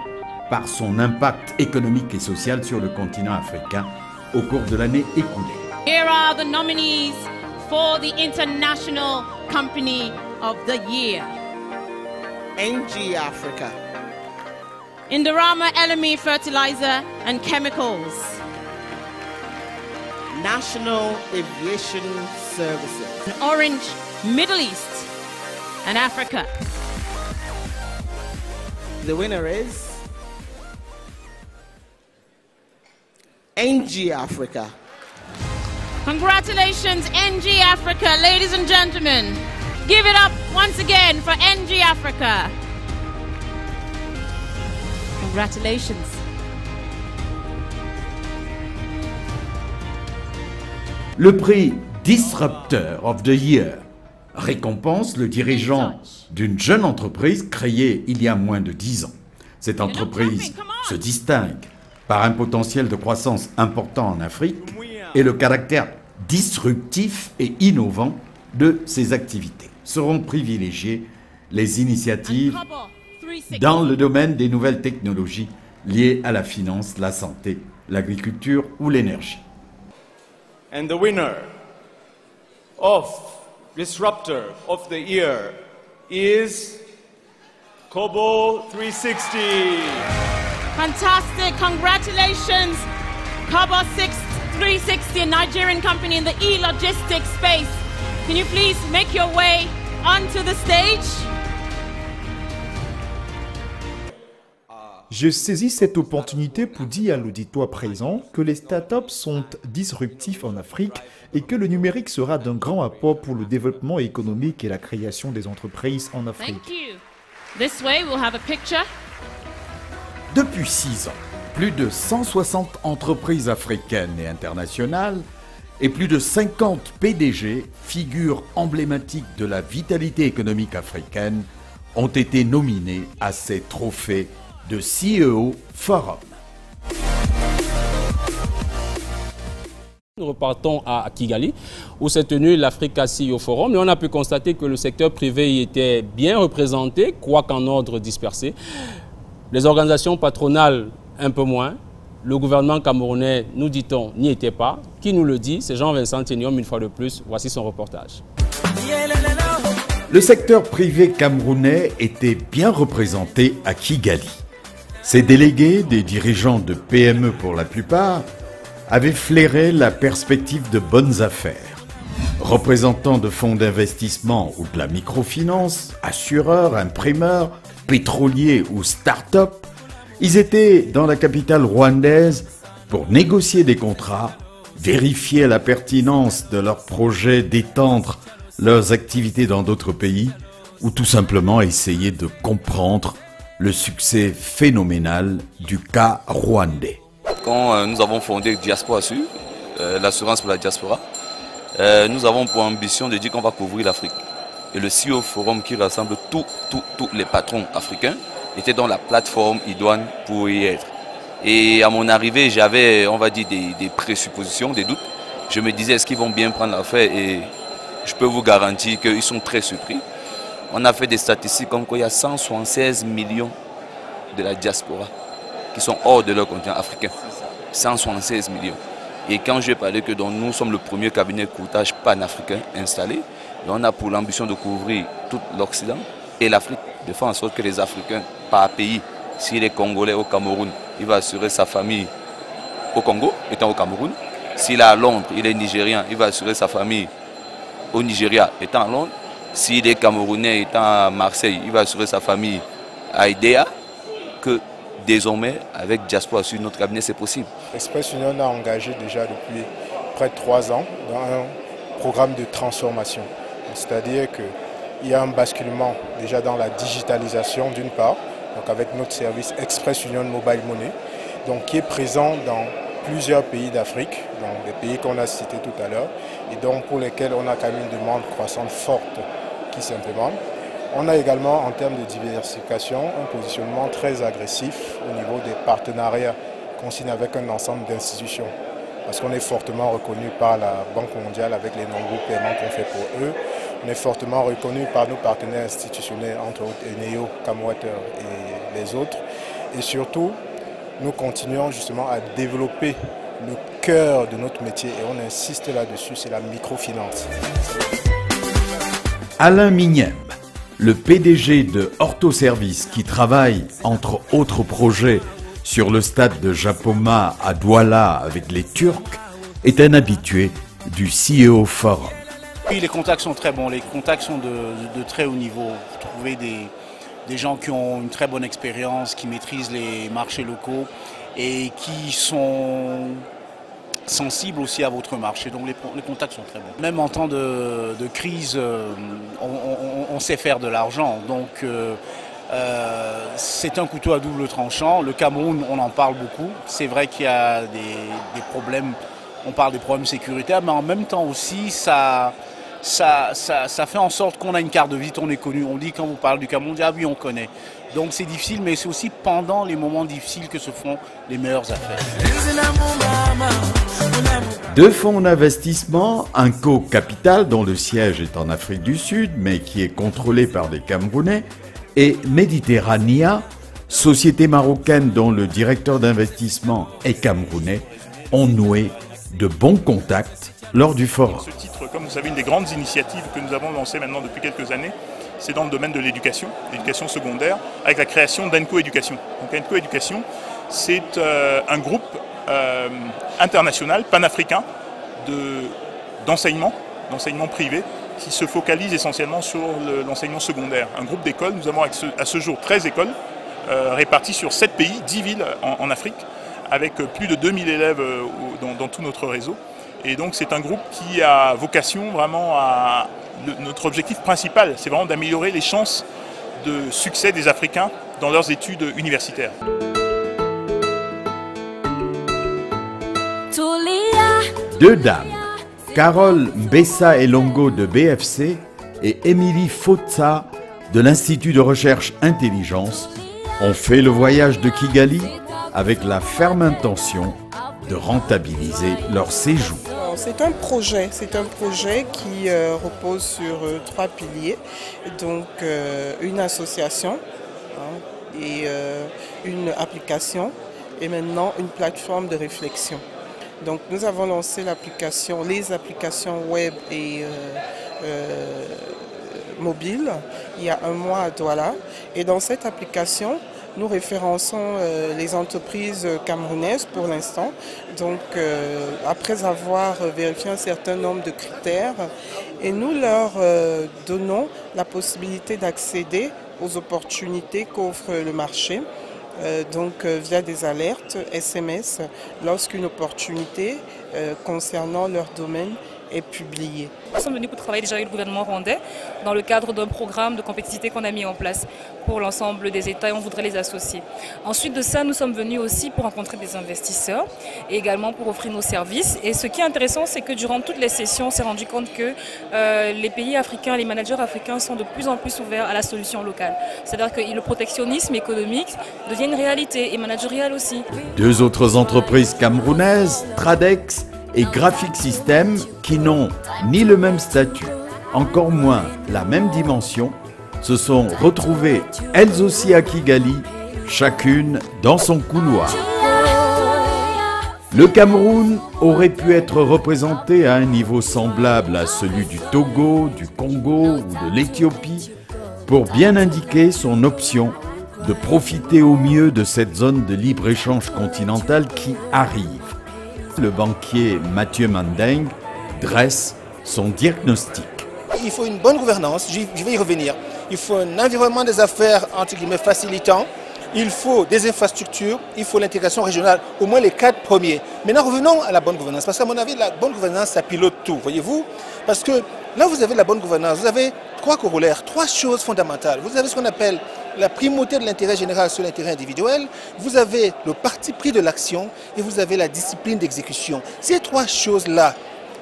par son impact économique et social sur le continent africain au cours de l'année écoulée. Here are the nominees for the International Company of the Year. NG Africa. Indorama LME Fertilizer and Chemicals. National Aviation Services. Orange, Middle East and Africa. The winner is NG Africa. Congratulations, NG Africa, ladies and gentlemen. Give it up once again for NG Africa. Congratulations. Le prix Disruptor of the Year récompense le dirigeant d'une jeune entreprise créée il y a moins de 10 ans. Cette entreprise se distingue par un potentiel de croissance important en Afrique et le caractère disruptif et innovant de ses activités. Seront privilégiées les initiatives dans le domaine des nouvelles technologies liées à la finance, la santé, l'agriculture ou l'énergie. And the winner of Disruptor of the Year is Kobo 360. Fantastic, congratulations, Kobo 360, a Nigerian company in the e-logistics space. Can you please make your way onto the stage? Je saisis cette opportunité pour dire à l'auditoire présent que les startups sont disruptifs en Afrique et que le numérique sera d'un grand apport pour le développement économique et la création des entreprises en Afrique. Thank you. This way we'll have a picture. Depuis 6 ans, plus de 160 entreprises africaines et internationales et plus de 50 PDG, figures emblématiques de la vitalité économique africaine, ont été nominés à ces trophées de CEO Forum. Nous repartons à Kigali, où s'est tenu l'Africa CEO Forum, et on a pu constater que le secteur privé y était bien représenté, quoiqu'en ordre dispersé. Les organisations patronales, un peu moins. Le gouvernement camerounais, nous dit-on, n'y était pas. Qui nous le dit? C'est Jean-Vincent Ténium, une fois de plus. Voici son reportage. Le secteur privé camerounais était bien représenté à Kigali. Ses délégués, des dirigeants de PME pour la plupart, avaient flairé la perspective de bonnes affaires. Représentants de fonds d'investissement ou de la microfinance, assureurs, imprimeurs, pétroliers ou start-up, ils étaient dans la capitale rwandaise pour négocier des contrats, vérifier la pertinence de leurs projets d'étendre leurs activités dans d'autres pays ou tout simplement essayer de comprendre le succès phénoménal du cas rwandais. Quand nous avons fondé Diaspora Sud, l'assurance pour la diaspora, nous avons pour ambition de dire qu'on va couvrir l'Afrique. Et le CEO Forum qui rassemble tous les patrons africains était dans la plateforme idoine pour y être. Et à mon arrivée, j'avais, on va dire, des présuppositions, des doutes. Je me disais, est-ce qu'ils vont bien prendre l'affaire? Et je peux vous garantir qu'ils sont très surpris. On a fait des statistiques comme quoi il y a 176 millions de la diaspora qui sont hors de leur continent africain. 176 millions. Et quand je vais parler que nous sommes le premier cabinet de courtage panafricain installé, on a pour l'ambition de couvrir tout l'Occident et l'Afrique, de faire en sorte que les Africains, par pays, s'il est Congolais au Cameroun, il va assurer sa famille au Congo, étant au Cameroun. S'il est à Londres, il est Nigérien, il va assurer sa famille au Nigeria, étant à Londres. S'il est Camerounais, étant à Marseille, il va assurer sa famille à IDEA. Que désormais, avec Diaspora sur notre cabinet, c'est possible. Express Union a engagé déjà depuis près de 3 ans dans un programme de transformation. C'est-à-dire qu'il y a un basculement déjà dans la digitalisation d'une part, donc avec notre service Express Union Mobile Money, donc qui est présent dans plusieurs pays d'Afrique, donc des pays qu'on a cités tout à l'heure, et donc pour lesquels on a quand même une demande croissante forte qui s'implémente. On a également, en termes de diversification, un positionnement très agressif au niveau des partenariats qu'on signe avec un ensemble d'institutions. Parce qu'on est fortement reconnu par la Banque mondiale avec les nombreux paiements qu'on fait pour eux. On est fortement reconnu par nos partenaires institutionnels, entre autres Eneo, Camwater et les autres. Et surtout, nous continuons justement à développer le cœur de notre métier et on insiste là-dessus, c'est la microfinance. Alain Mignem, le PDG de Orthoservice qui travaille, entre autres projets, sur le stade de Japoma à Douala avec les Turcs, est un habitué du CEO Forum. Oui, les contacts sont très bons, les contacts sont de très haut niveau. Vous trouvez des gens qui ont une très bonne expérience, qui maîtrisent les marchés locaux et qui sont sensibles aussi à votre marché. Donc les contacts sont très bons. Même en temps de crise, on sait faire de l'argent. Donc c'est un couteau à double tranchant. Le Cameroun, on en parle beaucoup. C'est vrai qu'il y a des problèmes, on parle des problèmes sécuritaires, mais en même temps aussi, ça fait en sorte qu'on a une carte de visite, on est connu. On dit, quand vous parlez du Cameroun, on dit, ah oui, on connaît. Donc c'est difficile, mais c'est aussi pendant les moments difficiles que se font les meilleures affaires. 2 fonds d'investissement, Inco Capital, dont le siège est en Afrique du Sud, mais qui est contrôlé par des Camerounais, et Méditerranea, société marocaine dont le directeur d'investissement est camerounais, ont noué de bons contacts lors du forum. Ce titre, comme vous savez, une des grandes initiatives que nous avons lancées maintenant depuis quelques années, c'est dans le domaine de l'éducation secondaire, avec la création d'Enco Éducation. Donc Enco Éducation, c'est un groupe international, panafricain, d'enseignement privé, qui se focalise essentiellement sur l'enseignement secondaire. Un groupe d'écoles, nous avons à ce jour 13 écoles réparties sur 7 pays, 10 villes en Afrique, avec plus de 2000 élèves dans tout notre réseau. Et donc c'est un groupe qui a vocation vraiment à... Notre objectif principal, c'est vraiment d'améliorer les chances de succès des Africains dans leurs études universitaires. Deux dames, Carole Mbessa Elongo de BFC et Émilie Fotza de l'Institut de recherche intelligence, ont fait le voyage de Kigali avec la ferme intention de rentabiliser leur séjour. C'est un projet qui repose sur 3 piliers, donc une association et une application et maintenant une plateforme de réflexion. Donc nous avons lancé les applications web et mobiles il y a 1 mois à Douala et dans cette application nous référençons les entreprises camerounaises pour l'instant. Donc après avoir vérifié un certain nombre de critères et nous leur donnons la possibilité d'accéder aux opportunités qu'offre le marché. Donc via des alertes SMS lorsqu'une opportunité concernant leur domaine est publié. Nous sommes venus pour travailler déjà avec le gouvernement rwandais dans le cadre d'un programme de compétitivité qu'on a mis en place pour l'ensemble des États et on voudrait les associer. Ensuite de ça, nous sommes venus aussi pour rencontrer des investisseurs et également pour offrir nos services. Et ce qui est intéressant, c'est que durant toutes les sessions, on s'est rendu compte que les pays africains, les managers africains sont de plus en plus ouverts à la solution locale. C'est-à-dire que le protectionnisme économique devient une réalité et managériale aussi. Deux autres entreprises camerounaises, Tradex et Graphic System, qui n'ont ni le même statut, encore moins la même dimension, se sont retrouvées elles aussi à Kigali, chacune dans son couloir. Le Cameroun aurait pu être représenté à un niveau semblable à celui du Togo, du Congo ou de l'Éthiopie pour bien indiquer son option de profiter au mieux de cette zone de libre-échange continentale qui arrive. Le banquier Mathieu Mandeng dresse son diagnostic. Il faut une bonne gouvernance, je vais y revenir. Il faut un environnement des affaires entre guillemets facilitant. Il faut des infrastructures, il faut l'intégration régionale, au moins les 4 premiers. Maintenant, revenons à la bonne gouvernance, parce qu'à mon avis, la bonne gouvernance, ça pilote tout, voyez-vous. Parce que là, vous avez la bonne gouvernance, vous avez 3 corollaires, 3 choses fondamentales. Vous avez ce qu'on appelle la primauté de l'intérêt général sur l'intérêt individuel, vous avez le parti pris de l'action et vous avez la discipline d'exécution. Ces 3 choses-là,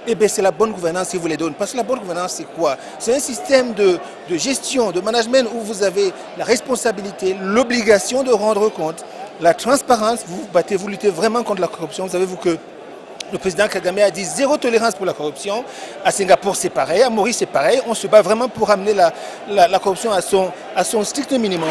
eh bien, c'est la bonne gouvernance qui vous les donne. Parce que la bonne gouvernance, c'est quoi? C'est un système de gestion, de management où vous avez la responsabilité, l'obligation de rendre compte, la transparence, vous luttez vraiment contre la corruption. Vous savez, vous, que le président Kagame a dit 0 tolérance pour la corruption. À Singapour, c'est pareil. À Maurice, c'est pareil. On se bat vraiment pour amener la corruption à son strict minimum.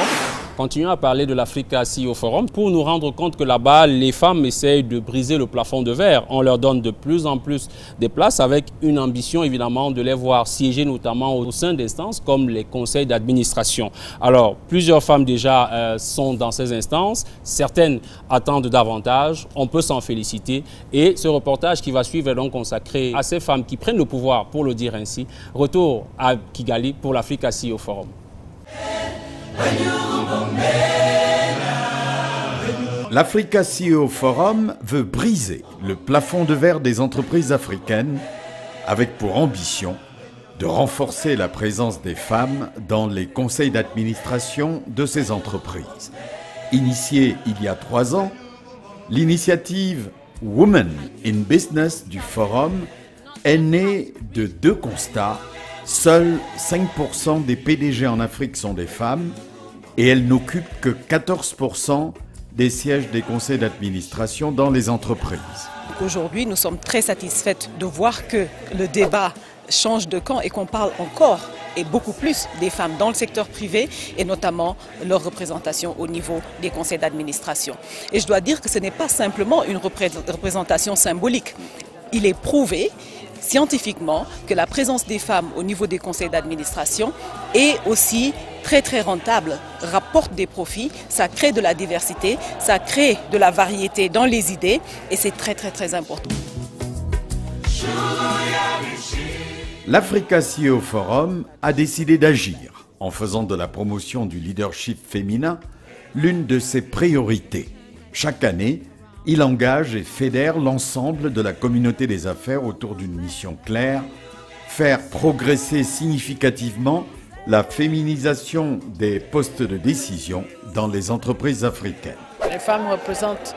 Continuons à parler de l'Africa CEO Forum pour nous rendre compte que là-bas, les femmes essayent de briser le plafond de verre. On leur donne de plus en plus de places avec une ambition évidemment de les voir siéger notamment au sein d'instances comme les conseils d'administration. Alors, plusieurs femmes déjà sont dans ces instances. Certaines attendent davantage. On peut s'en féliciter. Et ce reportage qui va suivre est donc consacré à ces femmes qui prennent le pouvoir, pour le dire ainsi. Retour à Kigali pour l'Africa CEO Forum. L'Africa CEO Forum veut briser le plafond de verre des entreprises africaines avec pour ambition de renforcer la présence des femmes dans les conseils d'administration de ces entreprises. Initiée il y a 3 ans, l'initiative Women in Business du Forum est née de 2 constats. Seuls 5% des PDG en Afrique sont des femmes et elles n'occupent que 14% des sièges des conseils d'administration dans les entreprises. Aujourd'hui, nous sommes très satisfaites de voir que le débat change de camp et qu'on parle encore et beaucoup plus des femmes dans le secteur privé et notamment leur représentation au niveau des conseils d'administration. Et je dois dire que ce n'est pas simplement une représentation symbolique. Il est prouvé scientifiquement que la présence des femmes au niveau des conseils d'administration est aussi très rentable, rapporte des profits, ça crée de la diversité, ça crée de la variété dans les idées et c'est très important. L'Africa CEO Forum a décidé d'agir en faisant de la promotion du leadership féminin l'une de ses priorités. Chaque année, il engage et fédère l'ensemble de la communauté des affaires autour d'une mission claire, faire progresser significativement la féminisation des postes de décision dans les entreprises africaines. Les femmes représentent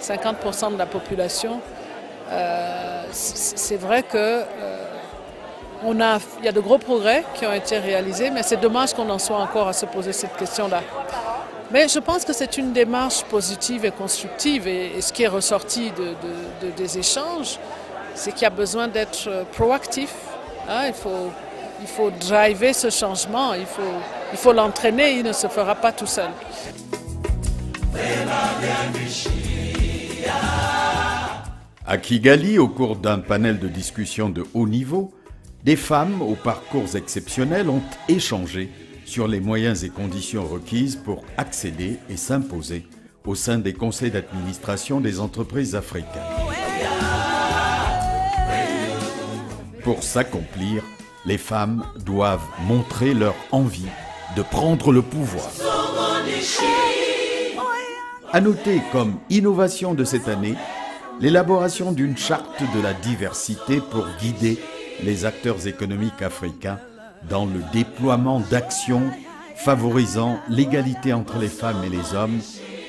50% de la population. C'est vrai que il y a de gros progrès qui ont été réalisés, mais c'est dommage qu'on en soit encore à se poser cette question-là. Mais je pense que c'est une démarche positive et constructive et ce qui est ressorti des échanges, c'est qu'il y a besoin d'être proactif. Hein, il faut driver ce changement, il faut l'entraîner, il ne se fera pas tout seul. À Kigali, au cours d'un panel de discussion de haut niveau, des femmes aux parcours exceptionnels ont échangé sur les moyens et conditions requises pour accéder et s'imposer au sein des conseils d'administration des entreprises africaines. Pour s'accomplir, les femmes doivent montrer leur envie de prendre le pouvoir. À noter comme innovation de cette année, l'élaboration d'une charte de la diversité pour guider les acteurs économiques africains dans le déploiement d'actions favorisant l'égalité entre les femmes et les hommes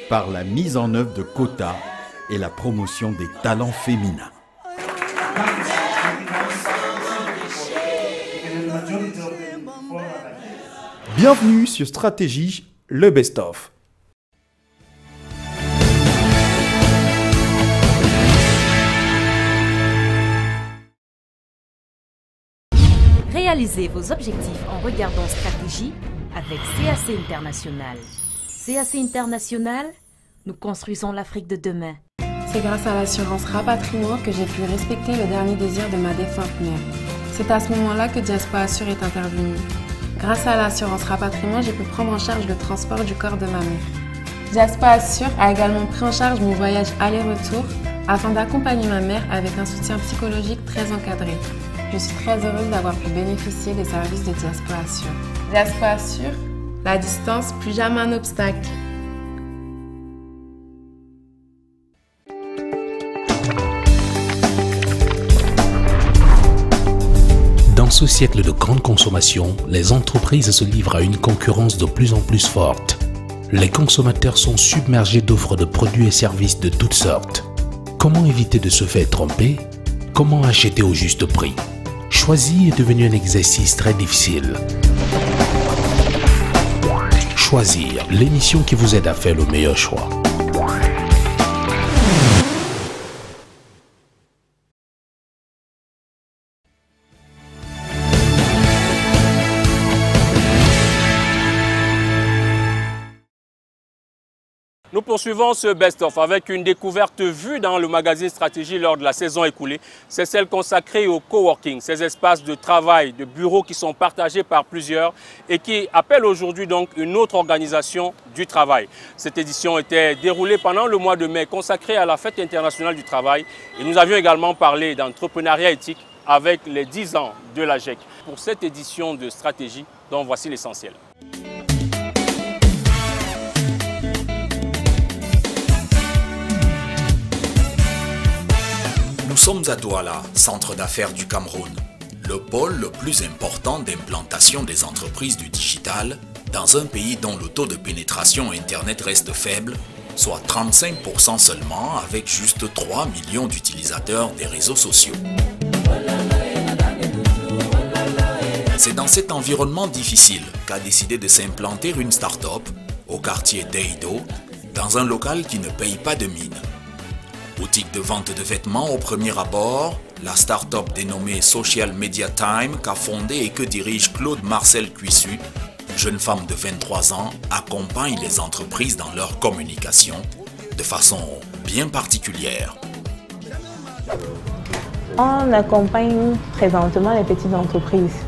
par la mise en œuvre de quotas et la promotion des talents féminins. Bienvenue sur Stratégie, le best-of. Réalisez vos objectifs en regardant Stratégie avec CAC International. CAC International, nous construisons l'Afrique de demain. C'est grâce à l'assurance rapatriement que j'ai pu respecter le dernier désir de ma défunte mère. C'est à ce moment-là que Diaspora Assure est intervenu. Grâce à l'assurance rapatriement, j'ai pu prendre en charge le transport du corps de ma mère. Diaspora Assure a également pris en charge mon voyage aller-retour afin d'accompagner ma mère avec un soutien psychologique très encadré. Je suis très heureuse d'avoir pu bénéficier des services de Diaspora Assure. Diaspora Assure, la distance, plus jamais un obstacle. Dans ce siècle de grande consommation, les entreprises se livrent à une concurrence de plus en plus forte. Les consommateurs sont submergés d'offres de produits et services de toutes sortes. Comment éviter de se faire tromper? Comment acheter au juste prix? Choisir est devenu un exercice très difficile. Choisir, l'émission qui vous aide à faire le meilleur choix. Nous poursuivons ce best-of avec une découverte vue dans le magazine Stratégie lors de la saison écoulée. C'est celle consacrée au coworking, ces espaces de travail, de bureaux qui sont partagés par plusieurs et qui appellent aujourd'hui donc une autre organisation du travail. Cette édition était déroulée pendant le mois de mai consacrée à la Fête internationale du travail et nous avions également parlé d'entrepreneuriat éthique avec les 10 ans de l'AGEC. Pour cette édition de Stratégie, dont voici l'essentiel. Nous sommes à Douala, centre d'affaires du Cameroun, le pôle le plus important d'implantation des entreprises du digital dans un pays dont le taux de pénétration Internet reste faible, soit 35% seulement avec juste 3 millions d'utilisateurs des réseaux sociaux. C'est dans cet environnement difficile qu'a décidé de s'implanter une start-up au quartier d'Eido, dans un local qui ne paye pas de mine. Boutique de vente de vêtements au premier abord, la start-up dénommée Social Media Time qu'a fondée et que dirige Claude Marcel Cuissu, jeune femme de 23 ans, accompagne les entreprises dans leur communication de façon bien particulière. On accompagne présentement les petites entreprises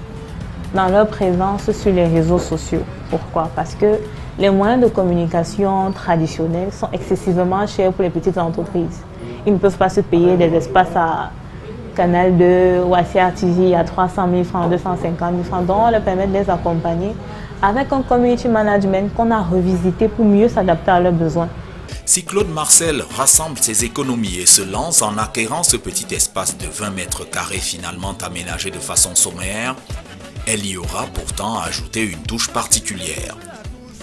dans leur présence sur les réseaux sociaux. Pourquoi? Parce que les moyens de communication traditionnels sont excessivement chers pour les petites entreprises. Ils ne peuvent pas se payer des espaces à Canal 2 ou à CRTV à 300 000 francs, 250 000 francs. Donc on leur permet de les accompagner avec un community management qu'on a revisité pour mieux s'adapter à leurs besoins. Si Claude Marcel rassemble ses économies et se lance en acquérant ce petit espace de 20 mètres carrés finalement aménagé de façon sommaire, elle y aura pourtant ajouté une touche particulière.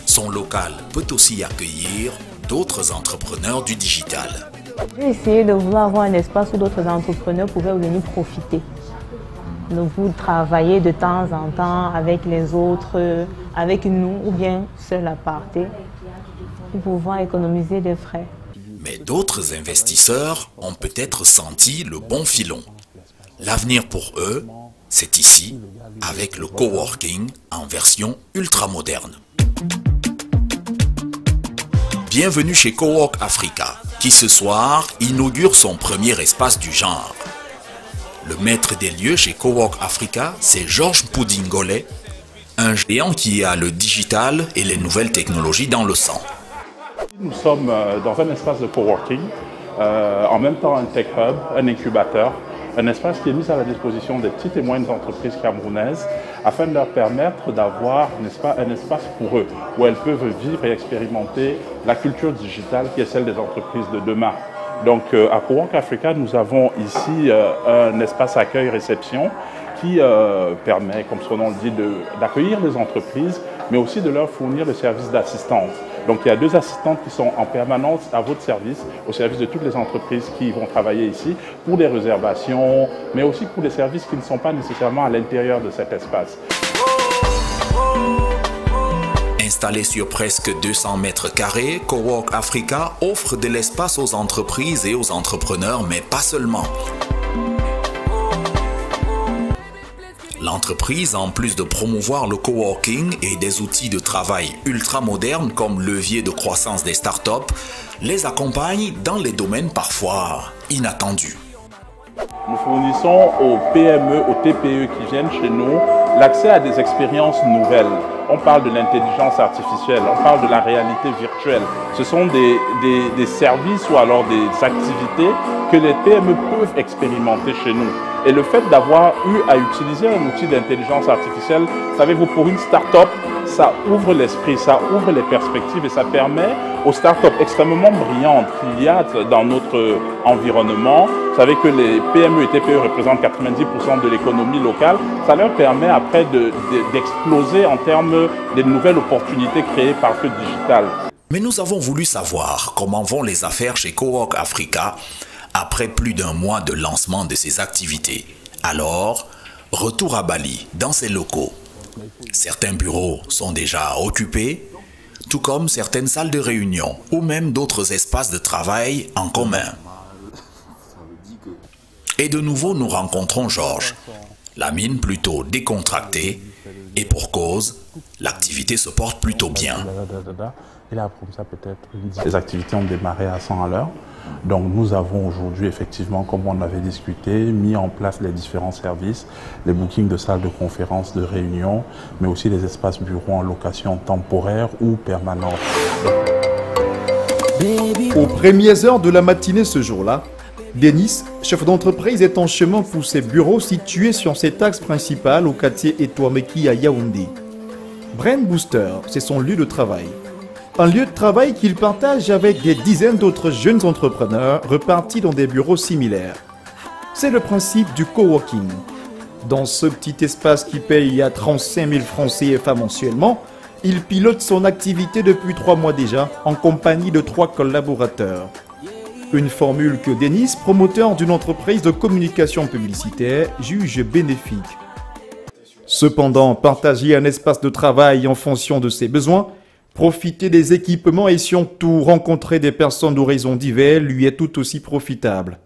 Son local peut aussi accueillir d'autres entrepreneurs du digital. J'ai essayé de vouloir avoir un espace où d'autres entrepreneurs pouvaient venir profiter. De vous travailler de temps en temps avec les autres, avec nous ou bien seul à partir, pour pouvoir économiser des frais. Mais d'autres investisseurs ont peut-être senti le bon filon. L'avenir pour eux, c'est ici, avec le coworking en version ultra-moderne. Bienvenue chez Cowork Africa, qui ce soir inaugure son premier espace du genre. Le maître des lieux chez Cowork Africa, c'est Georges Poudingolais, un géant qui a le digital et les nouvelles technologies dans le sang. Nous sommes dans un espace de coworking, en même temps un tech hub, un incubateur, un espace qui est mis à la disposition des petites et moyennes entreprises camerounaises afin de leur permettre d'avoir un espace pour eux, où elles peuvent vivre et expérimenter la culture digitale qui est celle des entreprises de demain. Donc à Cowork Africa, nous avons ici un espace accueil-réception qui permet, comme son nom le dit, d'accueillir les entreprises, mais aussi de leur fournir le service d'assistance. Donc il y a 2 assistantes qui sont en permanence à votre service, au service de toutes les entreprises qui vont travailler ici, pour les réservations, mais aussi pour les services qui ne sont pas nécessairement à l'intérieur de cet espace. Installé sur presque 200 mètres carrés, Cowork Africa offre de l'espace aux entreprises et aux entrepreneurs, mais pas seulement. L'entreprise, en plus de promouvoir le coworking et des outils de travail ultra modernes comme levier de croissance des startups, les accompagne dans les domaines parfois inattendus. Nous fournissons aux PME, aux TPE qui viennent chez nous l'accès à des expériences nouvelles. On parle de l'intelligence artificielle, on parle de la réalité virtuelle. Ce sont des services ou alors des activités que les PME peuvent expérimenter chez nous. Et le fait d'avoir eu à utiliser un outil d'intelligence artificielle, savez-vous, pour une start-up, ça ouvre l'esprit, ça ouvre les perspectives et ça permet aux start-up extrêmement brillantes qu'il y a dans notre environnement. Vous savez que les PME et TPE représentent 90% de l'économie locale. Ça leur permet après d'exploser en termes de nouvelles opportunités créées par ce digital. Mais nous avons voulu savoir comment vont les affaires chez Cowork Africa après plus d'1 mois de lancement de ces activités. Alors, retour à Bali, dans ses locaux. Certains bureaux sont déjà occupés, tout comme certaines salles de réunion ou même d'autres espaces de travail en commun. Et de nouveau, nous rencontrons Georges, la mine plutôt décontractée, et pour cause, l'activité se porte plutôt bien. Et là, comme ça, peut-être, les activités ont démarré à 100 à l'heure. Donc, nous avons aujourd'hui, effectivement, comme on avait discuté, mis en place les différents services, les bookings de salles de conférences, de réunions, mais aussi les espaces bureaux en location temporaire ou permanente. Aux premières heures de la matinée ce jour-là, Denis, chef d'entreprise, est en chemin pour ses bureaux situés sur cet axe principal au quartier Etouameki à Yaoundé. Brain Booster, c'est son lieu de travail. Un lieu de travail qu'il partage avec des dizaines d'autres jeunes entrepreneurs repartis dans des bureaux similaires. C'est le principe du coworking. Dans ce petit espace qui paye à 35 000 francs CFA mensuellement, il pilote son activité depuis 3 mois déjà en compagnie de 3 collaborateurs. Une formule que Denis, promoteur d'une entreprise de communication publicitaire, juge bénéfique. Cependant, partager un espace de travail en fonction de ses besoins, profiter des équipements et surtout rencontrer des personnes d'horizons divers lui est tout aussi profitable.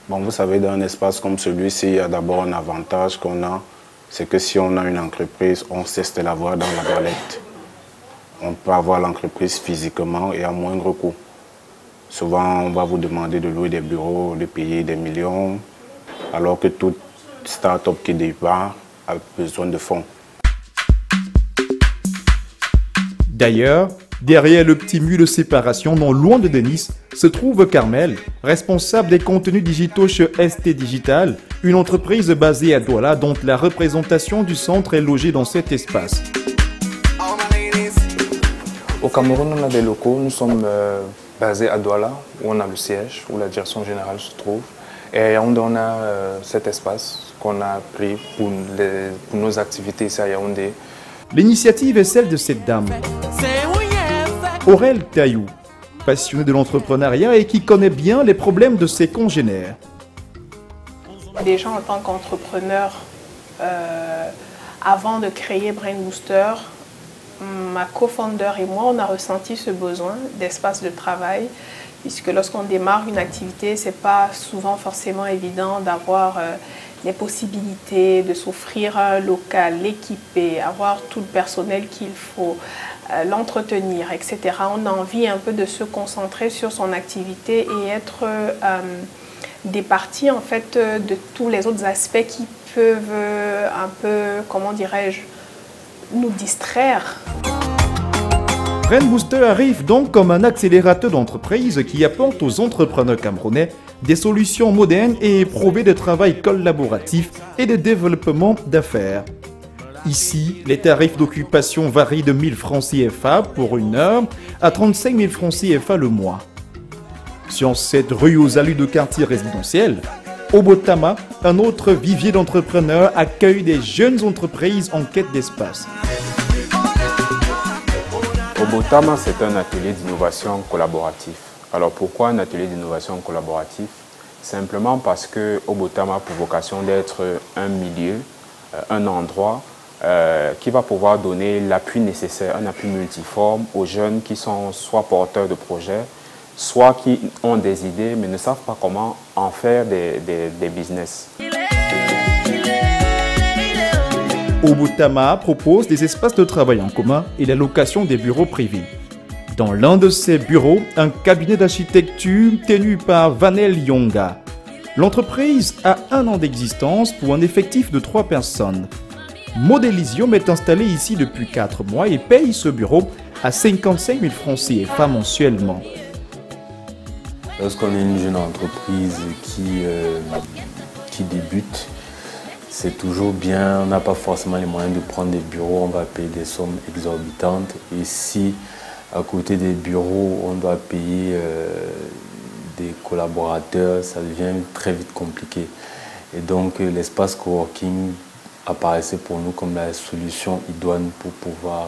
Bon, vous savez, dans un espace comme celui-ci, il y a d'abord un avantage qu'on a, c'est que si on a une entreprise, on cesse de l'avoir dans la galette. On peut avoir l'entreprise physiquement et à moindre coût. Souvent, on va vous demander de louer des bureaux, de payer des millions, alors que toute start-up qui démarre a besoin de fonds. D'ailleurs, derrière le petit mur de séparation, non loin de Denis, se trouve Carmel, responsable des contenus digitaux chez ST Digital, une entreprise basée à Douala dont la représentation du centre est logée dans cet espace. Au Cameroun, on a des locaux, nous sommes basés à Douala, où on a le siège, où la direction générale se trouve. Et à Yaoundé, on a cet espace qu'on a pris pour nos activités ici à Yaoundé. L'initiative est celle de cette dame, Aurel Taillou, passionnée de l'entrepreneuriat et qui connaît bien les problèmes de ses congénères. Déjà en tant qu'entrepreneur, avant de créer Brain Booster, ma co-founder et moi, on a ressenti ce besoin d'espace de travail, puisque lorsqu'on démarre une activité, ce n'est pas souvent forcément évident d'avoir les possibilités de s'offrir un local, l'équiper, avoir tout le personnel qu'il faut, l'entretenir, etc. On a envie un peu de se concentrer sur son activité et être départi en fait de tous les autres aspects qui peuvent un peu, comment dirais-je, nous distraire. Brain Booster arrive donc comme un accélérateur d'entreprise qui apporte aux entrepreneurs camerounais des solutions modernes et éprouvées de travail collaboratif et de développement d'affaires. Ici, les tarifs d'occupation varient de 1 000 francs CFA pour 1 heure à 35 000 francs CFA le mois. Sur cette rue aux allures de quartier résidentiel, Obotama, un autre vivier d'entrepreneurs, accueille des jeunes entreprises en quête d'espace. Obotama, c'est un atelier d'innovation collaboratif. Alors pourquoi un atelier d'innovation collaboratif? Simplement parce que Obotama a pour vocation d'être un milieu, un endroit qui va pouvoir donner l'appui nécessaire, un appui multiforme aux jeunes qui sont soit porteurs de projets, soit qui ont des idées mais ne savent pas comment en faire des business. Obotama propose des espaces de travail en commun et la location des bureaux privés. Dans l'un de ces bureaux, un cabinet d'architecture tenu par Vanel Yonga. L'entreprise a 1 an d'existence pour un effectif de 3 personnes. Modélisium est installé ici depuis 4 mois et paye ce bureau à 55 000 francs CFA mensuellement. Lorsqu'on est une jeune entreprise qui débute, c'est toujours bien, on n'a pas forcément les moyens de prendre des bureaux, on va payer des sommes exorbitantes. Et si à côté des bureaux, on doit payer des collaborateurs, ça devient très vite compliqué. Et donc l'espace coworking apparaissait pour nous comme la solution idoine pour pouvoir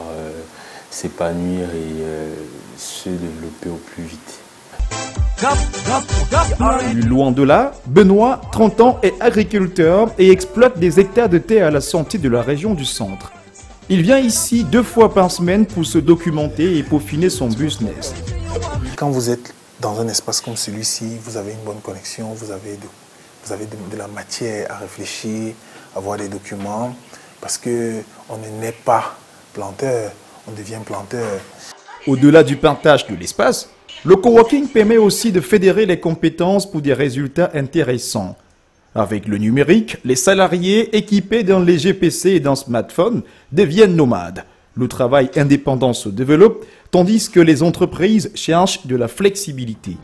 s'épanouir et se développer au plus vite. Loin de là, Benoît, 30 ans, est agriculteur et exploite des hectares de terre à la sortie de la région du centre. Il vient ici 2 fois par semaine pour se documenter et peaufiner son business. Quand vous êtes dans un espace comme celui-ci, vous avez une bonne connexion, vous avez de la matière à réfléchir, à voir des documents, parce qu'on ne naît pas planteur, on devient planteur. Au-delà du partage de l'espace, le coworking permet aussi de fédérer les compétences pour des résultats intéressants. Avec le numérique, les salariés équipés d'un léger PC et d'un smartphone deviennent nomades. Le travail indépendant se développe, tandis que les entreprises cherchent de la flexibilité.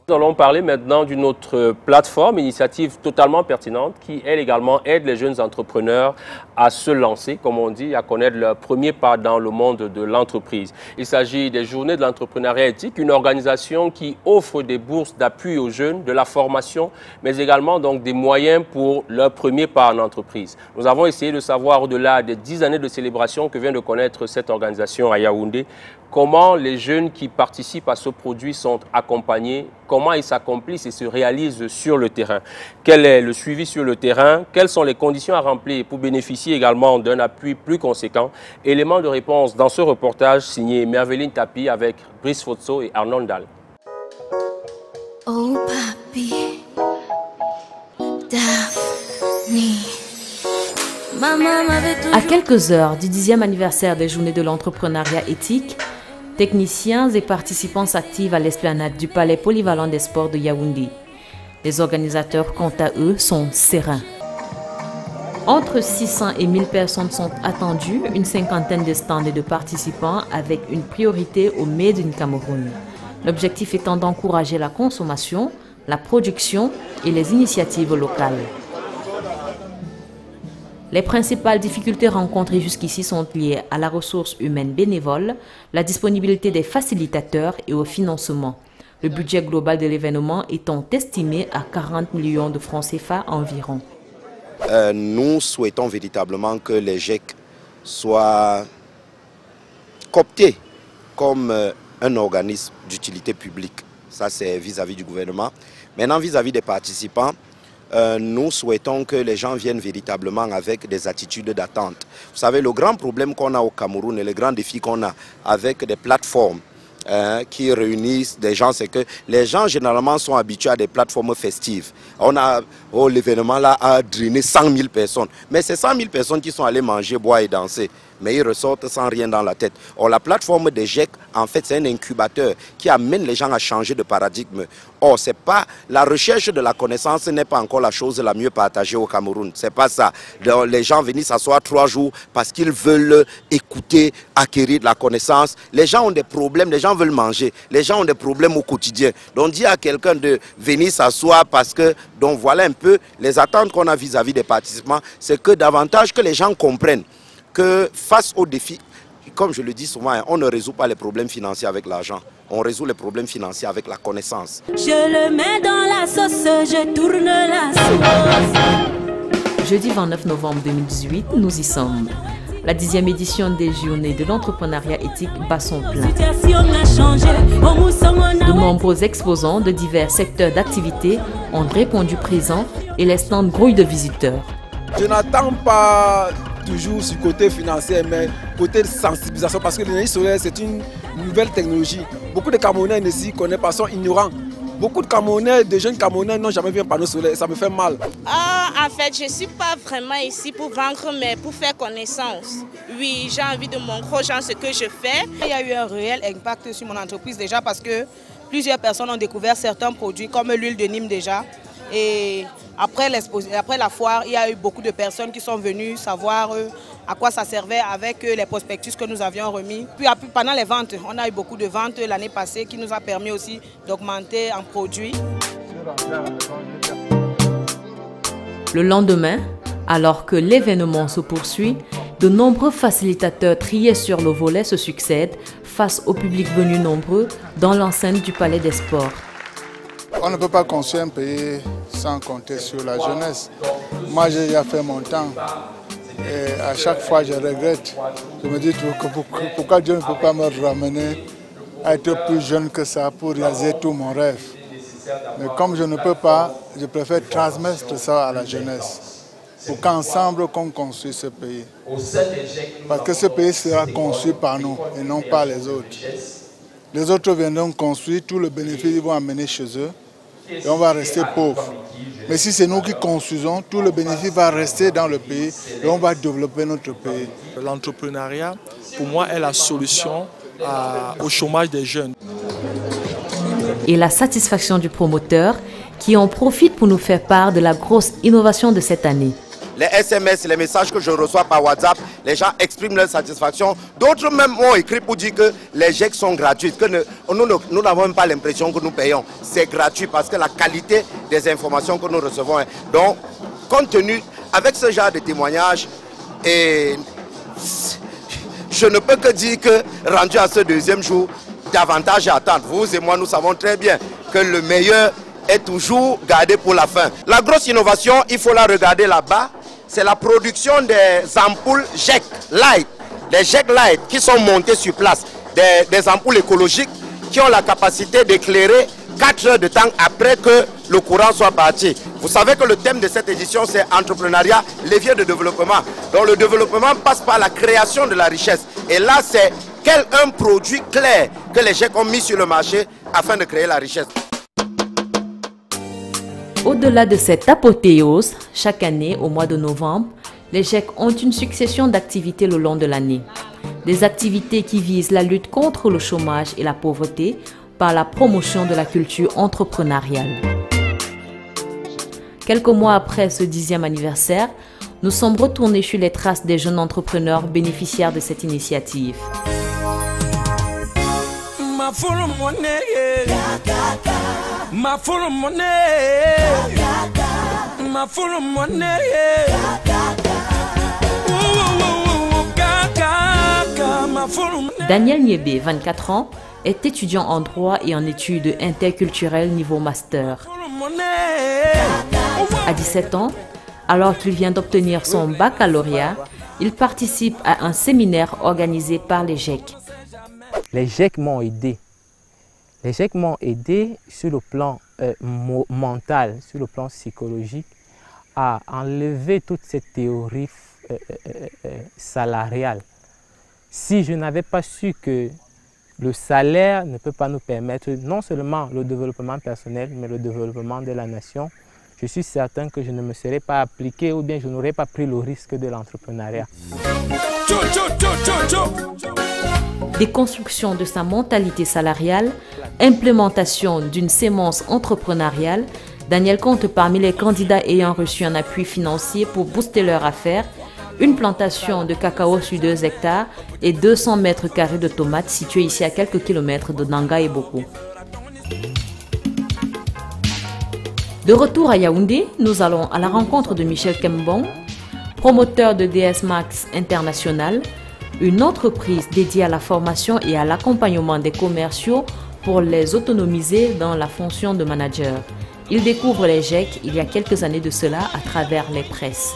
Nous allons parler maintenant d'une autre plateforme, initiative totalement pertinente qui, elle également, aide les jeunes entrepreneurs à se lancer, comme on dit, à connaître leur premier pas dans le monde de l'entreprise. Il s'agit des Journées de l'entrepreneuriat éthique, une organisation qui offre des bourses d'appui aux jeunes, de la formation, mais également donc des moyens pour leur premier pas en entreprise. Nous avons essayé de savoir, au-delà des 10 années de célébration que vient de connaître cette organisation à Yaoundé, comment les jeunes qui participent à ce produit sont accompagnés, comment ils s'accomplissent et se réalisent sur le terrain. Quel est le suivi sur le terrain? Quelles sont les conditions à remplir pour bénéficier également d'un appui plus conséquent? Élément de réponse dans ce reportage signé Merveline Tapi avec Brice Fotso et Arnold Dahl. Oh papi, Daphne. À quelques heures du 10e anniversaire des Journées de l'entrepreneuriat éthique, techniciens et participants s'activent à l'esplanade du Palais polyvalent des sports de Yaoundé. Les organisateurs, quant à eux, sont sereins. Entre 600 et 1000 personnes sont attendues, une cinquantaine de stands et de participants avec une priorité au Made in Cameroun. L'objectif étant d'encourager la consommation, la production et les initiatives locales. Les principales difficultés rencontrées jusqu'ici sont liées à la ressource humaine bénévole, la disponibilité des facilitateurs et au financement. Le budget global de l'événement étant estimé à 40 millions de francs CFA environ. Nous souhaitons véritablement que les GIEC soient cooptés comme un organisme d'utilité publique. Ça, c'est vis-à-vis du gouvernement. Maintenant, vis-à-vis des participants, nous souhaitons que les gens viennent véritablement avec des attitudes d'attente. Vous savez, le grand problème qu'on a au Cameroun et le grand défi qu'on a avec des plateformes qui réunissent des gens, c'est que les gens généralement sont habitués à des plateformes festives. On a, l'événement là a drainé 100 000 personnes. Mais c'est 100 000 personnes qui sont allées manger, boire et danser. mais ils ressortent sans rien dans la tête. Or, la plateforme des GEC, en fait, c'est un incubateur qui amène les gens à changer de paradigme. Or, c'est pas la recherche de la connaissance n'est pas encore la chose la mieux partagée au Cameroun. C'est pas ça. Les gens viennent s'asseoir 3 jours parce qu'ils veulent écouter, acquérir de la connaissance. Les gens ont des problèmes, les gens veulent manger. Les gens ont des problèmes au quotidien. Donc, dire à quelqu'un de venir s'asseoir parce que, donc voilà un peu les attentes qu'on a vis-à-vis des participants, c'est que davantage que les gens comprennent que face aux défis, comme je le dis souvent, on ne résout pas les problèmes financiers avec l'argent. On résout les problèmes financiers avec la connaissance. Je le mets dans la sauce, je tourne la sauce. Jeudi 29 novembre 2018, nous y sommes. La 10e édition des Journées de l'entrepreneuriat éthique bat son plein. De nombreux exposants de divers secteurs d'activité ont répondu présents et les stands grouillent de visiteurs. Je n'attends pas toujours sur le côté financier, mais côté de sensibilisation, parce que l'énergie solaire, c'est une nouvelle technologie. Beaucoup de Camerounais ne s'y connaissent pas, sont ignorants. Beaucoup de Camerounais, de jeunes Camerounais n'ont jamais vu un panneau solaire, ça me fait mal. En fait, je ne suis pas vraiment ici pour vendre, mais pour faire connaissance. Oui, j'ai envie de montrer aux gens ce que je fais. Il y a eu un réel impact sur mon entreprise déjà parce que plusieurs personnes ont découvert certains produits comme l'huile de Nîmes déjà. Et après la foire, il y a eu beaucoup de personnes qui sont venues savoir à quoi ça servait avec les prospectus que nous avions remis. Puis pendant les ventes, on a eu beaucoup de ventes l'année passée qui nous a permis aussi d'augmenter en produits. Le lendemain, alors que l'événement se poursuit, de nombreux facilitateurs triés sur le volet se succèdent face au public venu nombreux dans l'enceinte du Palais des Sports. On ne peut pas construire un pays sans compter sur la jeunesse. Moi, j'ai déjà fait mon temps. Et à chaque fois, je regrette. Je me dis pourquoi Dieu ne peut pas me ramener à être plus jeune que ça pour réaliser tout mon rêve. Mais comme je ne peux pas, je préfère transmettre ça à la jeunesse. Pour qu'ensemble, qu'on construise ce pays. Parce que ce pays sera construit par nous et non par les autres. Les autres viendront construire, tout le bénéfice ils vont amener chez eux et on va rester pauvres. Mais si c'est nous qui construisons, tout le bénéfice va rester dans le pays et on va développer notre pays. L'entrepreneuriat, pour moi, est la solution au chômage des jeunes. Et la satisfaction du promoteur qui en profite pour nous faire part de la grosse innovation de cette année. Les SMS, les messages que je reçois par WhatsApp, les gens expriment leur satisfaction. D'autres même m'ont écrit pour dire que les GEC sont gratuits, que nous n'avons même pas l'impression que nous payons. C'est gratuit parce que la qualité des informations que nous recevons. Donc, compte tenu, avec ce genre de témoignages, et je ne peux que dire que, rendu à ce deuxième jour, davantage à attendre. Vous et moi, nous savons très bien que le meilleur est toujours gardé pour la fin. La grosse innovation, il faut la regarder là-bas, c'est la production des ampoules GEC Light. Les GEC Light qui sont montées sur place, des ampoules écologiques qui ont la capacité d'éclairer 4 heures de temps après que le courant soit parti. Vous savez que le thème de cette édition, c'est entrepreneuriat, levier de développement. Donc le développement passe par la création de la richesse. Et là, c'est un produit clair que les GEC ont mis sur le marché afin de créer la richesse. Au-delà de cette apothéose, chaque année, au mois de novembre, les GEC ont une succession d'activités le long de l'année. Des activités qui visent la lutte contre le chômage et la pauvreté par la promotion de la culture entrepreneuriale. Quelques mois après ce 10e anniversaire, nous sommes retournés sur les traces des jeunes entrepreneurs bénéficiaires de cette initiative. Daniel Niébé, 24 ans, est étudiant en droit et en études interculturelles niveau master. À 17 ans, alors qu'il vient d'obtenir son baccalauréat, il participe à un séminaire organisé par les GEC. Les GEC m'ont aidé. Les GEC m'ont aidé sur le plan mental, sur le plan psychologique, à enlever toute cette théorie salariale. Si je n'avais pas su que le salaire ne peut pas nous permettre non seulement le développement personnel, mais le développement de la nation, je suis certain que je ne me serais pas appliqué ou bien je n'aurais pas pris le risque de l'entrepreneuriat. Déconstruction de sa mentalité salariale, implémentation d'une sémence entrepreneuriale, Daniel compte parmi les candidats ayant reçu un appui financier pour booster leur affaire, une plantation de cacao sur 2 hectares et 200 mètres carrés de tomates situées ici à quelques kilomètres de Nanga et Boko. De retour à Yaoundé, nous allons à la rencontre de Michel Kembong, promoteur de DS Max International, une entreprise dédiée à la formation et à l'accompagnement des commerciaux pour les autonomiser dans la fonction de manager. Il découvre les GEC il y a quelques années de cela à travers les presses.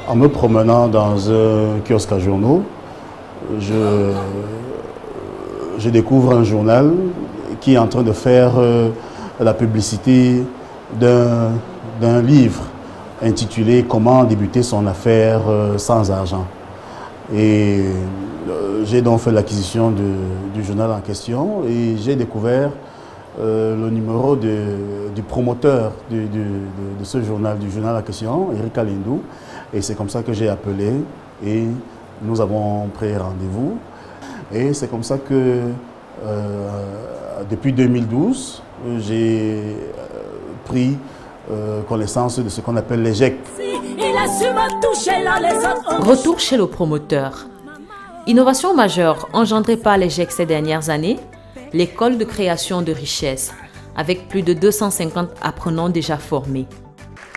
En me promenant dans un kiosque à journaux, je découvre un journal qui est en train de faire la publicité d'un livre intitulé « Comment débuter son affaire sans argent ». Et j'ai donc fait l'acquisition du journal en question et j'ai découvert le numéro du promoteur de ce journal, du journal en question, Eric Alindou. Et c'est comme ça que j'ai appelé et nous avons pris rendez-vous. Et c'est comme ça que depuis 2012, j'ai pris connaissance de ce qu'on appelle les GEC. Retour chez le promoteur. Innovation majeure engendrée par les GEC ces dernières années, l'école de création de richesse, avec plus de 250 apprenants déjà formés.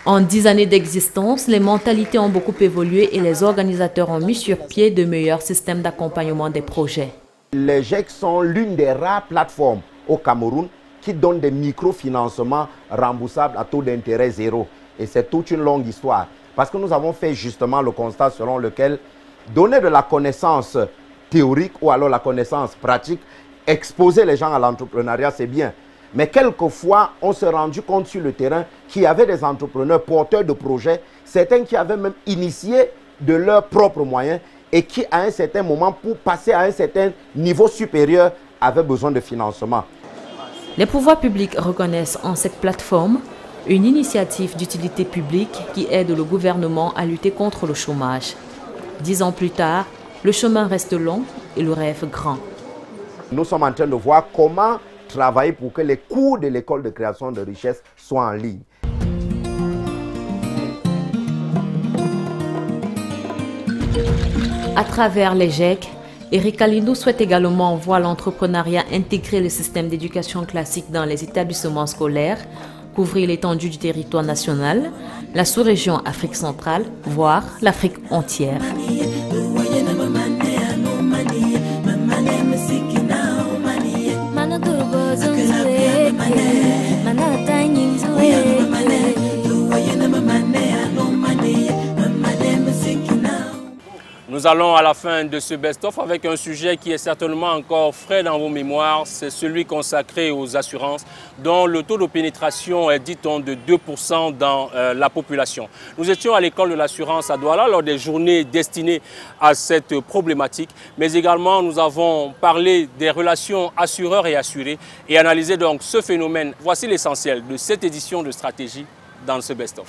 En 10 années d'existence, les mentalités ont beaucoup évolué et les organisateurs ont mis sur pied de meilleurs systèmes d'accompagnement des projets. Les GEC sont l'une des rares plateformes au Cameroun qui donnent des microfinancements remboursables à taux d'intérêt zéro. Et c'est toute une longue histoire. Parce que nous avons fait justement le constat selon lequel donner de la connaissance théorique ou alors la connaissance pratique, exposer les gens à l'entrepreneuriat, c'est bien. Mais quelquefois, on s'est rendu compte sur le terrain qu'il y avait des entrepreneurs porteurs de projets, certains qui avaient même initié de leurs propres moyens et qui, à un certain moment, pour passer à un certain niveau supérieur, avaient besoin de financement. Les pouvoirs publics reconnaissent en cette plateforme une initiative d'utilité publique qui aide le gouvernement à lutter contre le chômage. 10 ans plus tard, le chemin reste long et le rêve grand. Nous sommes en train de voir comment travailler pour que les cours de l'école de création de richesse soient en ligne. À travers les GEC, Eric Alindou souhaite également voir l'entrepreneuriat intégrer le système d'éducation classique dans les établissements scolaires, couvrir l'étendue du territoire national, la sous-région Afrique centrale, voire l'Afrique entière. Nous allons à la fin de ce best-of avec un sujet qui est certainement encore frais dans vos mémoires. C'est celui consacré aux assurances, dont le taux de pénétration est, dit-on, de 2% dans la population. Nous étions à l'école de l'assurance à Douala lors des journées destinées à cette problématique. Mais également, nous avons parlé des relations assureurs et assurés et analysé donc ce phénomène. Voici l'essentiel de cette édition de Stratégie dans ce best-of.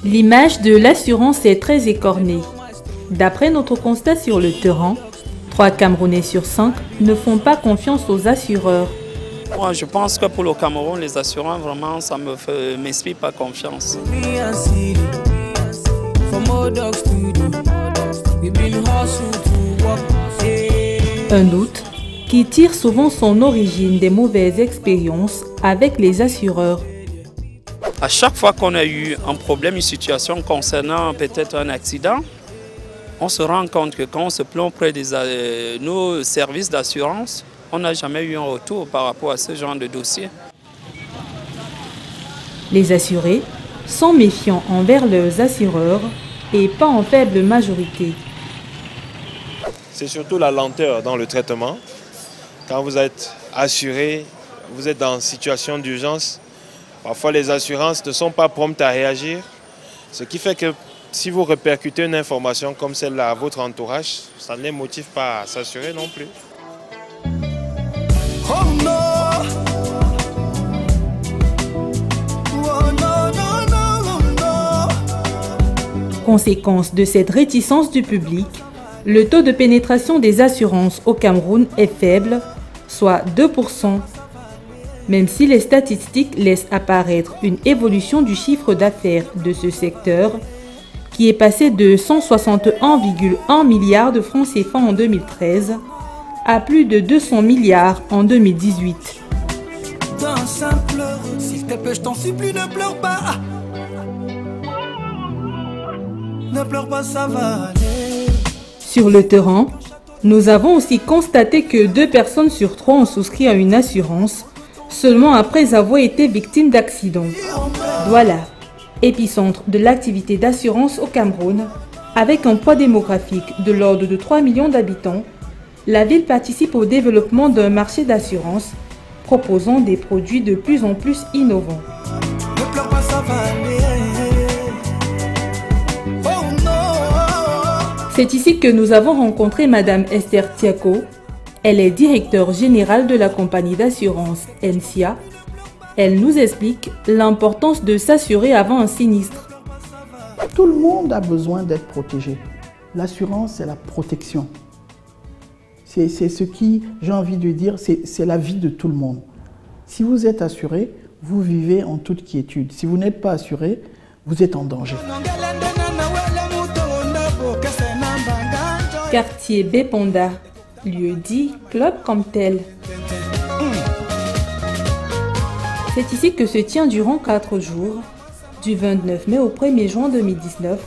L'image de l'assurance est très écornée. D'après notre constat sur le terrain, 3 Camerounais sur 5 ne font pas confiance aux assureurs. Moi, je pense que pour le Cameroun, les assureurs, vraiment, ça ne m'inspire pas confiance. Un doute qui tire souvent son origine des mauvaises expériences avec les assureurs. À chaque fois qu'on a eu un problème, une situation concernant peut-être un accident, on se rend compte que quand on se plaint auprès de nos services d'assurance, on n'a jamais eu un retour par rapport à ce genre de dossier. Les assurés sont méfiants envers leurs assureurs et pas en faible majorité. C'est surtout la lenteur dans le traitement. Quand vous êtes assuré, vous êtes dans une situation d'urgence. Parfois, les assurances ne sont pas promptes à réagir, ce qui fait que si vous répercutez une information comme celle-là à votre entourage, ça ne les motive pas à s'assurer non plus. Conséquence de cette réticence du public, le taux de pénétration des assurances au Cameroun est faible, soit 2%. Même si les statistiques laissent apparaître une évolution du chiffre d'affaires de ce secteur, qui est passé de 161,1 milliards de francs CFA en 2013 à plus de 200 milliards en 2018. S'il te plaît, je t'en supplie, ne pleure pas. Ne pleure pas, ça va aller. Sur le terrain, nous avons aussi constaté que 2 personnes sur 3 ont souscrit à une assurance seulement après avoir été victimes d'accidents. Douala, épicentre de l'activité d'assurance au Cameroun, avec un poids démographique de l'ordre de 3 millions d'habitants, la ville participe au développement d'un marché d'assurance proposant des produits de plus en plus innovants. Ne pleure pas, ça va aller. Oh non. C'est ici que nous avons rencontré Madame Esther Tiako. Elle est directeure générale de la compagnie d'assurance NCA. Elle nous explique l'importance de s'assurer avant un sinistre. Tout le monde a besoin d'être protégé. L'assurance, c'est la protection. C'est ce qui, j'ai envie de dire, c'est la vie de tout le monde. Si vous êtes assuré, vous vivez en toute quiétude. Si vous n'êtes pas assuré, vous êtes en danger. Quartier Bépanda, lieu dit club comme tel. C'est ici que se tient durant 4 jours, du 29 mai au 1er juin 2019,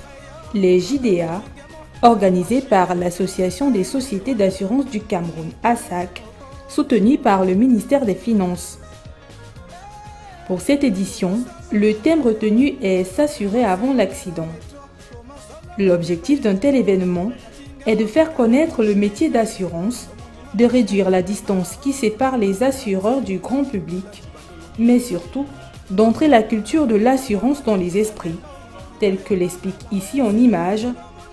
les JDA, organisés par l'Association des sociétés d'assurance du Cameroun, ASAC, soutenus par le ministère des Finances. Pour cette édition, le thème retenu est « S'assurer avant l'accident ». L'objectif d'un tel événement est de faire connaître le métier d'assurance, de réduire la distance qui sépare les assureurs du grand public, mais surtout d'entrer la culture de l'assurance dans les esprits, telle que l'explique ici en images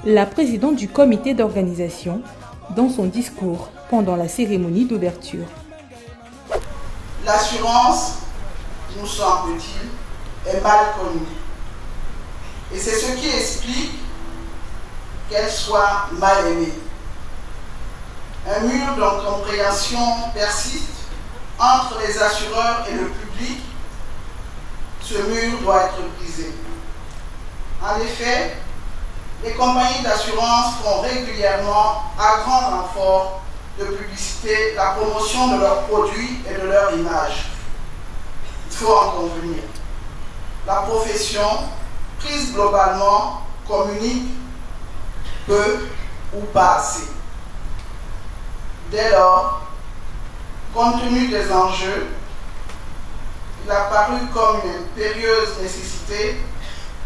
la présidente du comité d'organisation dans son discours pendant la cérémonie d'ouverture. L'assurance, nous semble-t-il, est mal connue. Et c'est ce qui explique qu'elle soit mal aimée. Un mur d'incompréhension persiste entre les assureurs et le public. Ce mur doit être brisé. En effet, les compagnies d'assurance font régulièrement, à grand renfort de publicité, la promotion de leurs produits et de leur image. Il faut en convenir. La profession, prise globalement, communique peu ou pas assez. Dès lors, compte tenu des enjeux, il a paru comme une impérieuse nécessité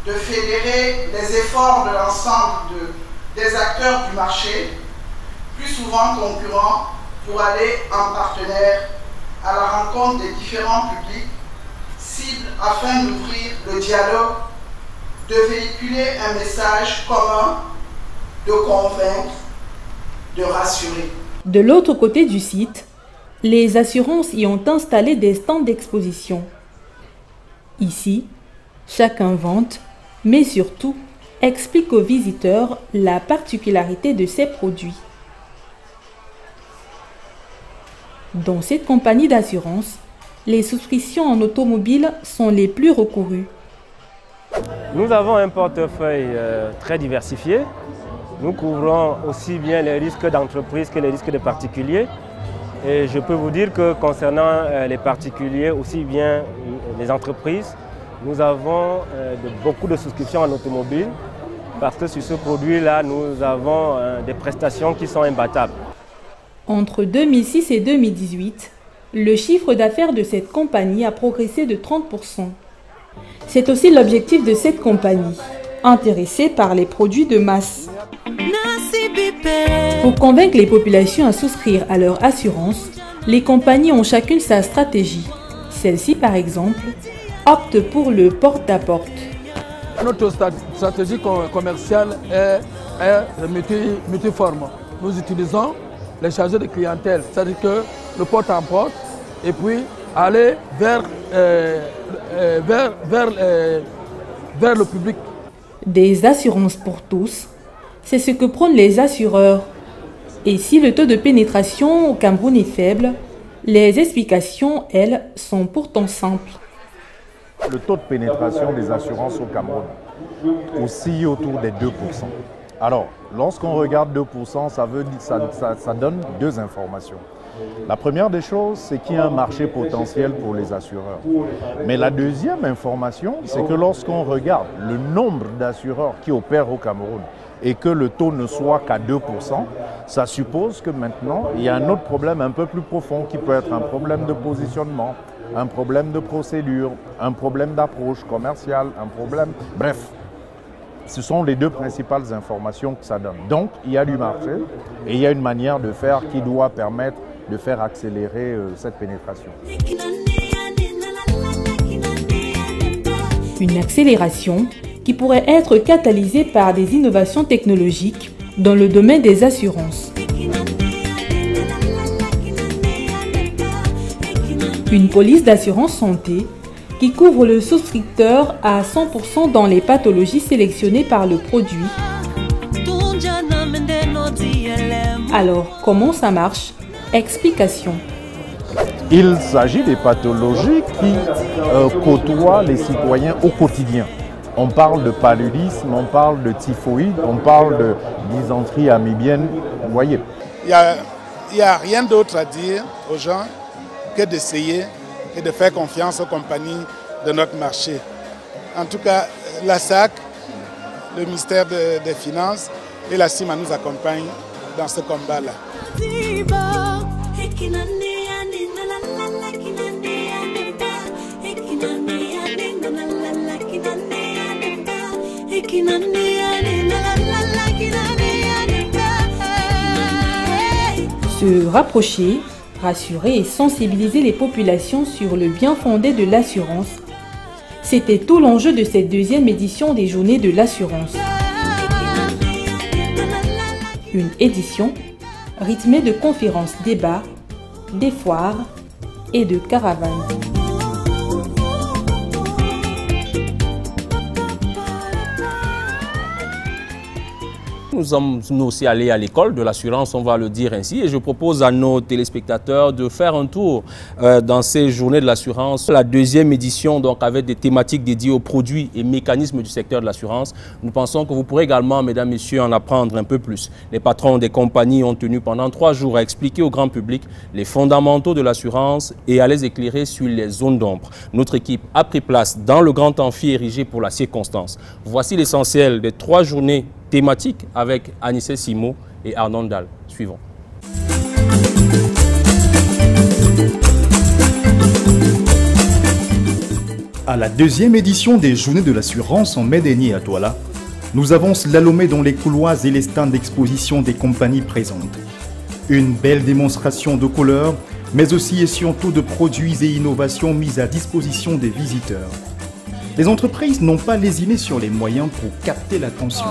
de fédérer les efforts de l'ensemble des acteurs du marché, plus souvent concurrents, pour aller en partenaire à la rencontre des différents publics cibles afin d'ouvrir le dialogue, de véhiculer un message commun, de convaincre, de rassurer. De l'autre côté du site, les assurances y ont installé des stands d'exposition. Ici, chacun vante, mais surtout explique aux visiteurs la particularité de ces produits. Dans cette compagnie d'assurance, les souscriptions en automobile sont les plus recourues. Nous avons un portefeuille très diversifié. Nous couvrons aussi bien les risques d'entreprise que les risques de particuliers. Et je peux vous dire que concernant les particuliers, aussi bien les entreprises, nous avons beaucoup de souscriptions en automobile parce que sur ce produit-là, nous avons des prestations qui sont imbattables. Entre 2006 et 2018, le chiffre d'affaires de cette compagnie a progressé de 30%. C'est aussi l'objectif de cette compagnie, intéressée par les produits de masse. Pour convaincre les populations à souscrire à leur assurance, les compagnies ont chacune sa stratégie. Celle-ci, par exemple, opte pour le porte-à-porte. Notre stratégie commerciale est multiforme. Nous utilisons les chargés de clientèle, c'est-à-dire que le porte-à-porte, et puis aller vers le public. Des assurances pour tous, c'est ce que prônent les assureurs. Et si le taux de pénétration au Cameroun est faible, les explications, elles, sont pourtant simples. Le taux de pénétration des assurances au Cameroun oscille autour des 2%. Alors, lorsqu'on regarde 2%, ça donne deux informations. La première des choses, c'est qu'il y a un marché potentiel pour les assureurs. Mais la deuxième information, c'est que lorsqu'on regarde le nombre d'assureurs qui opèrent au Cameroun et que le taux ne soit qu'à 2%, ça suppose que maintenant, il y a un autre problème un peu plus profond qui peut être un problème de positionnement, un problème de procédure, un problème d'approche commerciale, un problème... Bref, ce sont les deux principales informations que ça donne. Donc, il y a du marché et il y a une manière de faire qui doit permettre de faire accélérer cette pénétration. Une accélération qui pourrait être catalysée par des innovations technologiques dans le domaine des assurances. Une police d'assurance santé qui couvre le souscripteur à 100% dans les pathologies sélectionnées par le produit. Alors, comment ça marche? Explication. Il s'agit des pathologies qui côtoient les citoyens au quotidien. On parle de paludisme, on parle de typhoïde, on parle de dysenterie amibienne, vous voyez. Il n'y a rien d'autre à dire aux gens que d'essayer et de faire confiance aux compagnies de notre marché. En tout cas, la SAC, le ministère des Finances et la CIMA nous accompagnent dans ce combat-là. Se rapprocher, rassurer et sensibiliser les populations sur le bien fondé de l'assurance, c'était tout l'enjeu de cette deuxième édition des Journées de l'assurance. Une édition rythmée de conférences, débats, des foires et de caravanes. Nous sommes aussi allés à l'école de l'assurance, on va le dire ainsi, et je propose à nos téléspectateurs de faire un tour dans ces journées de l'assurance. La deuxième édition, donc, avec des thématiques dédiées aux produits et mécanismes du secteur de l'assurance. Nous pensons que vous pourrez également, mesdames, messieurs, en apprendre un peu plus. Les patrons des compagnies ont tenu pendant 3 jours à expliquer au grand public les fondamentaux de l'assurance et à les éclairer sur les zones d'ombre. Notre équipe a pris place dans le grand amphi érigé pour la circonstance. Voici l'essentiel des 3 journées thématique avec Anissé Simo et Arnaud Ndal. Suivons. À la deuxième édition des Journées de l'assurance en mai dernier à Douala, nous avons slalomé dans les couloirs et les stands d'exposition des compagnies présentes. Une belle démonstration de couleurs, mais aussi et surtout de produits et innovations mis à disposition des visiteurs. Les entreprises n'ont pas lésiné sur les moyens pour capter l'attention.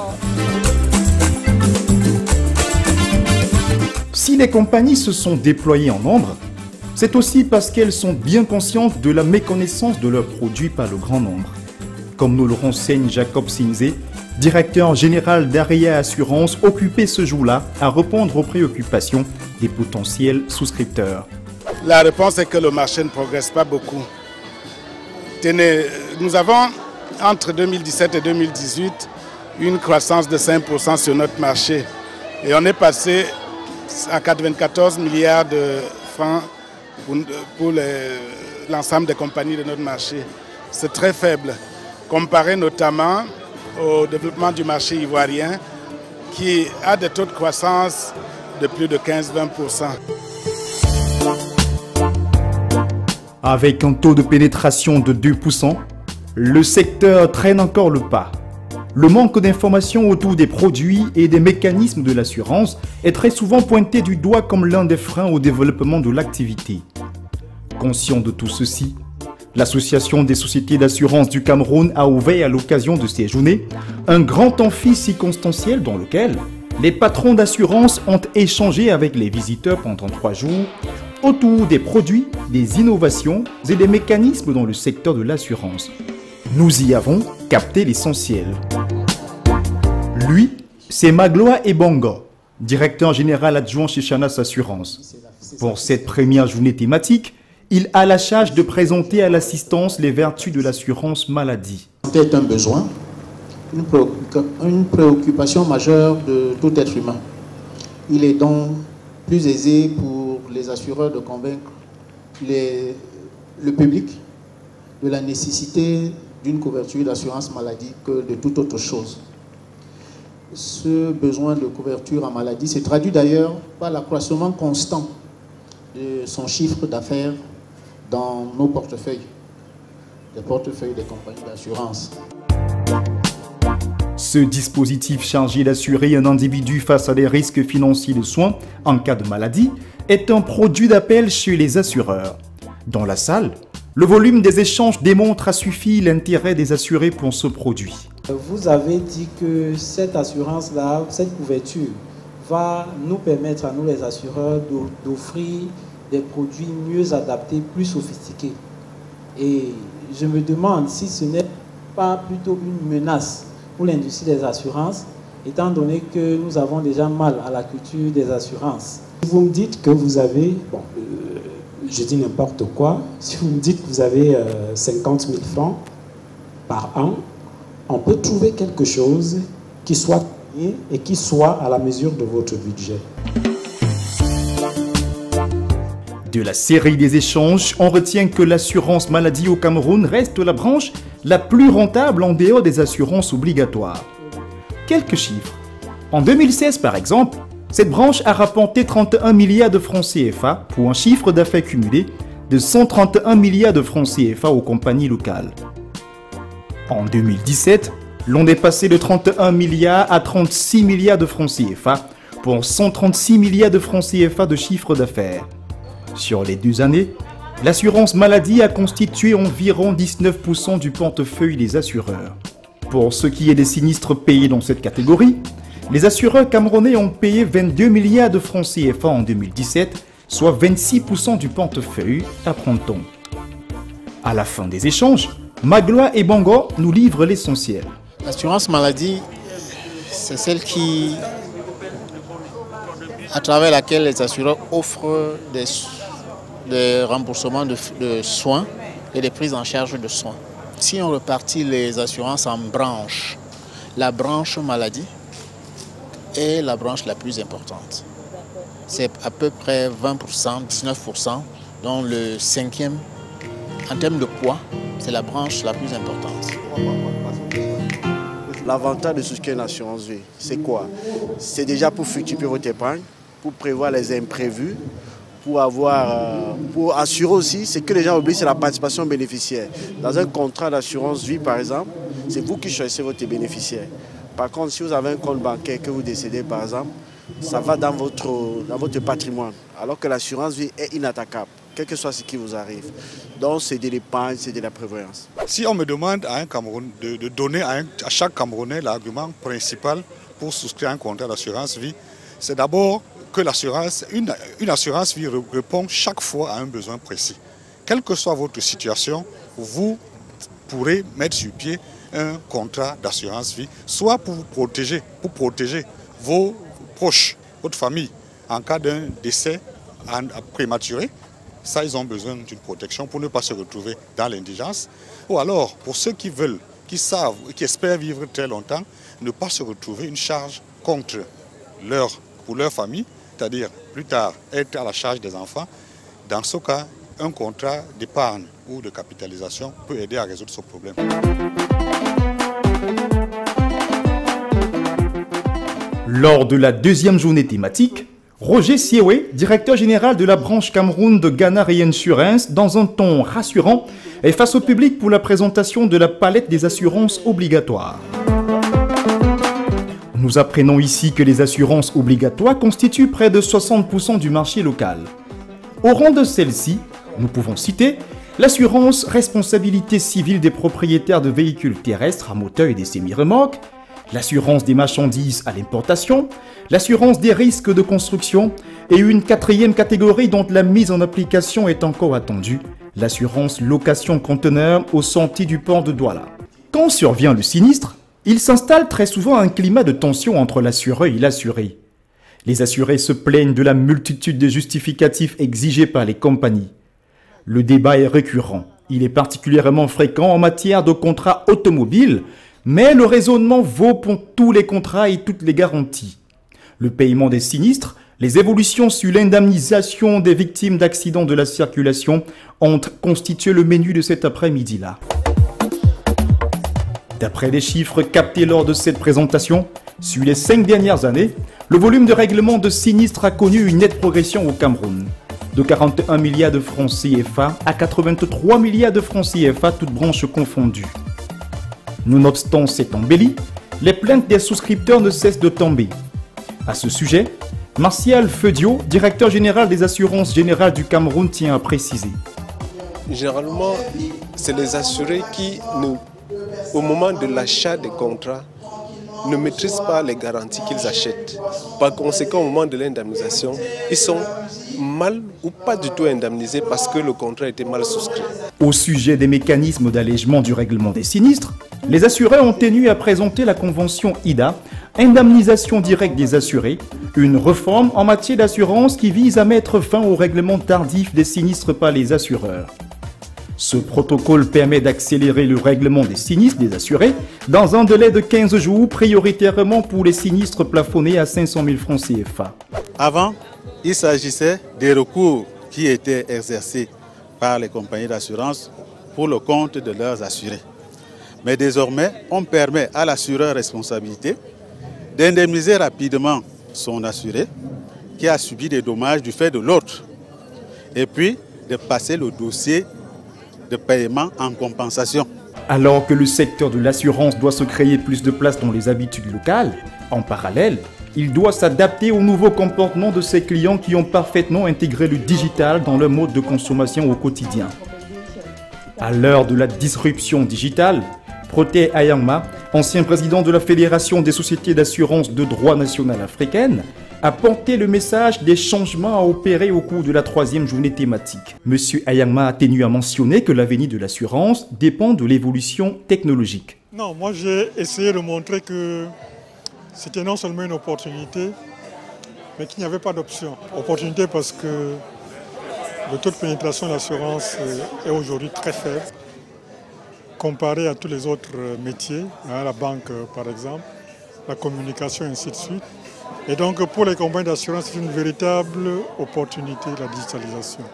Si les compagnies se sont déployées en nombre, c'est aussi parce qu'elles sont bien conscientes de la méconnaissance de leurs produits par le grand nombre. Comme nous le renseigne Jacob Sinzé, directeur général d'Aria Assurance, occupé ce jour-là à répondre aux préoccupations des potentiels souscripteurs. La réponse est que le marché ne progresse pas beaucoup. Tenez, nous avons, entre 2017 et 2018, une croissance de 5% sur notre marché. Et on est passé à 94 milliards de francs pour l'ensemble des compagnies de notre marché. C'est très faible, comparé notamment au développement du marché ivoirien, qui a des taux de croissance de plus de 15-20%. Avec un taux de pénétration de 2%, le secteur traîne encore le pas. Le manque d'informations autour des produits et des mécanismes de l'assurance est très souvent pointé du doigt comme l'un des freins au développement de l'activité. Conscient de tout ceci, l'Association des sociétés d'assurance du Cameroun a ouvert à l'occasion de ces journées un grand amphi circonstanciel dans lequel les patrons d'assurance ont échangé avec les visiteurs pendant 3 jours autour des produits, des innovations et des mécanismes dans le secteur de l'assurance. Nous y avons capté l'essentiel. Lui, c'est Magloire Ebongo, directeur général adjoint chez Chanas Assurance. Pour cette première journée thématique, il a la charge de présenter à l'assistance les vertus de l'assurance maladie. C'est un besoin, une préoccupation majeure de tout être humain. Il est donc plus aisé pour les assureurs de convaincre le public de la nécessité d'une couverture d'assurance maladie que de toute autre chose. Ce besoin de couverture en maladie se traduit d'ailleurs par l'accroissement constant de son chiffre d'affaires dans nos portefeuilles, les portefeuilles des compagnies d'assurance. Ce dispositif chargé d'assurer un individu face à des risques financiers de soins en cas de maladie est un produit d'appel chez les assureurs. Dans la salle, le volume des échanges démontre à suffit l'intérêt des assurés pour ce produit. Vous avez dit que cette assurance-là, cette couverture, va nous permettre à nous les assureurs d'offrir des produits mieux adaptés, plus sophistiqués. Et je me demande si ce n'est pas plutôt une menace pour l'industrie des assurances, étant donné que nous avons déjà mal à la culture des assurances. Si vous me dites que vous avez, je dis n'importe quoi, si vous me dites que vous avez 50 000 francs par an, on peut trouver quelque chose qui soit et qui soit à la mesure de votre budget. De la série des échanges, on retient que l'assurance maladie au Cameroun reste la branche la plus rentable en dehors des assurances obligatoires. Quelques chiffres. En 2016 par exemple, cette branche a rapporté 31 milliards de francs CFA pour un chiffre d'affaires cumulé de 131 milliards de francs CFA aux compagnies locales. En 2017, l'on est passé de 31 milliards à 36 milliards de francs CFA pour 136 milliards de francs CFA de chiffre d'affaires. Sur les 2 années, l'assurance maladie a constitué environ 19% du portefeuille des assureurs. Pour ce qui est des sinistres payés dans cette catégorie, les assureurs camerounais ont payé 22 milliards de francs CFA en 2017, soit 26% du portefeuille, apprend-on. À la fin des échanges, Magloire Ebongo nous livre l'essentiel. L'assurance maladie, c'est celle à travers laquelle les assureurs offrent des remboursements de soins et des prises en charge de soins. Si on repartit les assurances en branches, la branche maladie est la branche la plus importante. C'est à peu près 20%, 19%, dont le 5e, en termes de poids, c'est la branche la plus importante. L'avantage de souscrire une assurance vie, c'est quoi? C'est déjà pour fructifier votre épargne, pour prévoir les imprévus, pour assurer aussi, ce que les gens oublient, c'est la participation bénéficiaire. Dans un contrat d'assurance vie, par exemple, c'est vous qui choisissez votre bénéficiaire. Par contre, si vous avez un compte bancaire que vous décédez, par exemple, ça va dans votre patrimoine, alors que l'assurance vie est inattaquable, quel que soit ce qui vous arrive. Donc, c'est de l'épargne, c'est de la prévoyance. Si on me demande à un Cameroun de donner à chaque Camerounais l'argument principal pour souscrire un contrat d'assurance vie, c'est d'abord que une assurance vie répond chaque fois à un besoin précis. Quelle que soit votre situation, vous pourrez mettre sur pied un contrat d'assurance vie, soit pour protéger vos proches, votre famille, en cas d'un décès prématuré. Ça, ils ont besoin d'une protection pour ne pas se retrouver dans l'indigence. Ou alors, pour ceux qui veulent, qui savent, qui espèrent vivre très longtemps, ne pas se retrouver une charge pour leur famille, c'est-à-dire plus tard être à la charge des enfants. Dans ce cas, un contrat d'épargne ou de capitalisation peut aider à résoudre ce problème. Lors de la 2e journée thématique, Roger Siewe, directeur général de la branche Cameroun de Ghana Reinsurance, dans un ton rassurant, est face au public pour la présentation de la palette des assurances obligatoires. Nous apprenons ici que les assurances obligatoires constituent près de 60% du marché local. Au rang de celle-ci, nous pouvons citer l'assurance responsabilité civile des propriétaires de véhicules terrestres à moteur et des semi-remorques, l'assurance des marchandises à l'importation, l'assurance des risques de construction et une 4e catégorie dont la mise en application est encore attendue, l'assurance location conteneur aux sorties du port de Douala. Quand survient le sinistre, Il s'installe très souvent un climat de tension entre l'assureur et l'assuré. Les assurés se plaignent de la multitude de justificatifs exigés par les compagnies. Le débat est récurrent. Il est particulièrement fréquent en matière de contrats automobiles, mais le raisonnement vaut pour tous les contrats et toutes les garanties. Le paiement des sinistres, les évolutions sur l'indemnisation des victimes d'accidents de la circulation ont constitué le menu de cet après-midi-là. D'après les chiffres captés lors de cette présentation, sur les 5 dernières années, le volume de règlement de sinistres a connu une nette progression au Cameroun. De 41 milliards de francs CFA à 83 milliards de francs CFA, toutes branches confondues. Nonobstant cette embellie, les plaintes des souscripteurs ne cessent de tomber. À ce sujet, Martial Feudio, directeur général des assurances générales du Cameroun, tient à préciser. Généralement, c'est les assurés qui, au moment de l'achat des contrats, ne maîtrisent pas les garanties qu'ils achètent. Par conséquent, au moment de l'indemnisation, ils sont mal ou pas du tout indemnisés parce que le contrat était mal souscrit. Au sujet des mécanismes d'allègement du règlement des sinistres, les assureurs ont tenu à présenter la convention IDA, indemnisation directe des assurés, une réforme en matière d'assurance qui vise à mettre fin au règlement tardif des sinistres par les assureurs. Ce protocole permet d'accélérer le règlement des sinistres des assurés dans un délai de 15 jours, prioritairement pour les sinistres plafonnés à 500 000 francs CFA. Avant, il s'agissait des recours qui étaient exercés par les compagnies d'assurance pour le compte de leurs assurés. Mais désormais, on permet à l'assureur responsabilité d'indemniser rapidement son assuré qui a subi des dommages du fait de l'autre et puis de passer le dossier de paiement en compensation. Alors que le secteur de l'assurance doit se créer plus de place dans les habitudes locales, en parallèle, il doit s'adapter aux nouveaux comportements de ses clients qui ont parfaitement intégré le digital dans leur mode de consommation au quotidien. À l'heure de la disruption digitale, Protais Ayangma, ancien président de la Fédération des sociétés d'assurance de droit national africaine, a porté le message des changements à opérer au cours de la 3e journée thématique. Monsieur Ayangma a tenu à mentionner que l'avenir de l'assurance dépend de l'évolution technologique. Non, moi j'ai essayé de montrer que c'était non seulement une opportunité, mais qu'il n'y avait pas d'option. Opportunité parce que le taux de pénétration de l'assurance est aujourd'hui très faible, comparé à tous les autres métiers, la banque par exemple, la communication et ainsi de suite. Et donc pour les compagnies d'assurance, c'est une véritable opportunité, la digitalisation.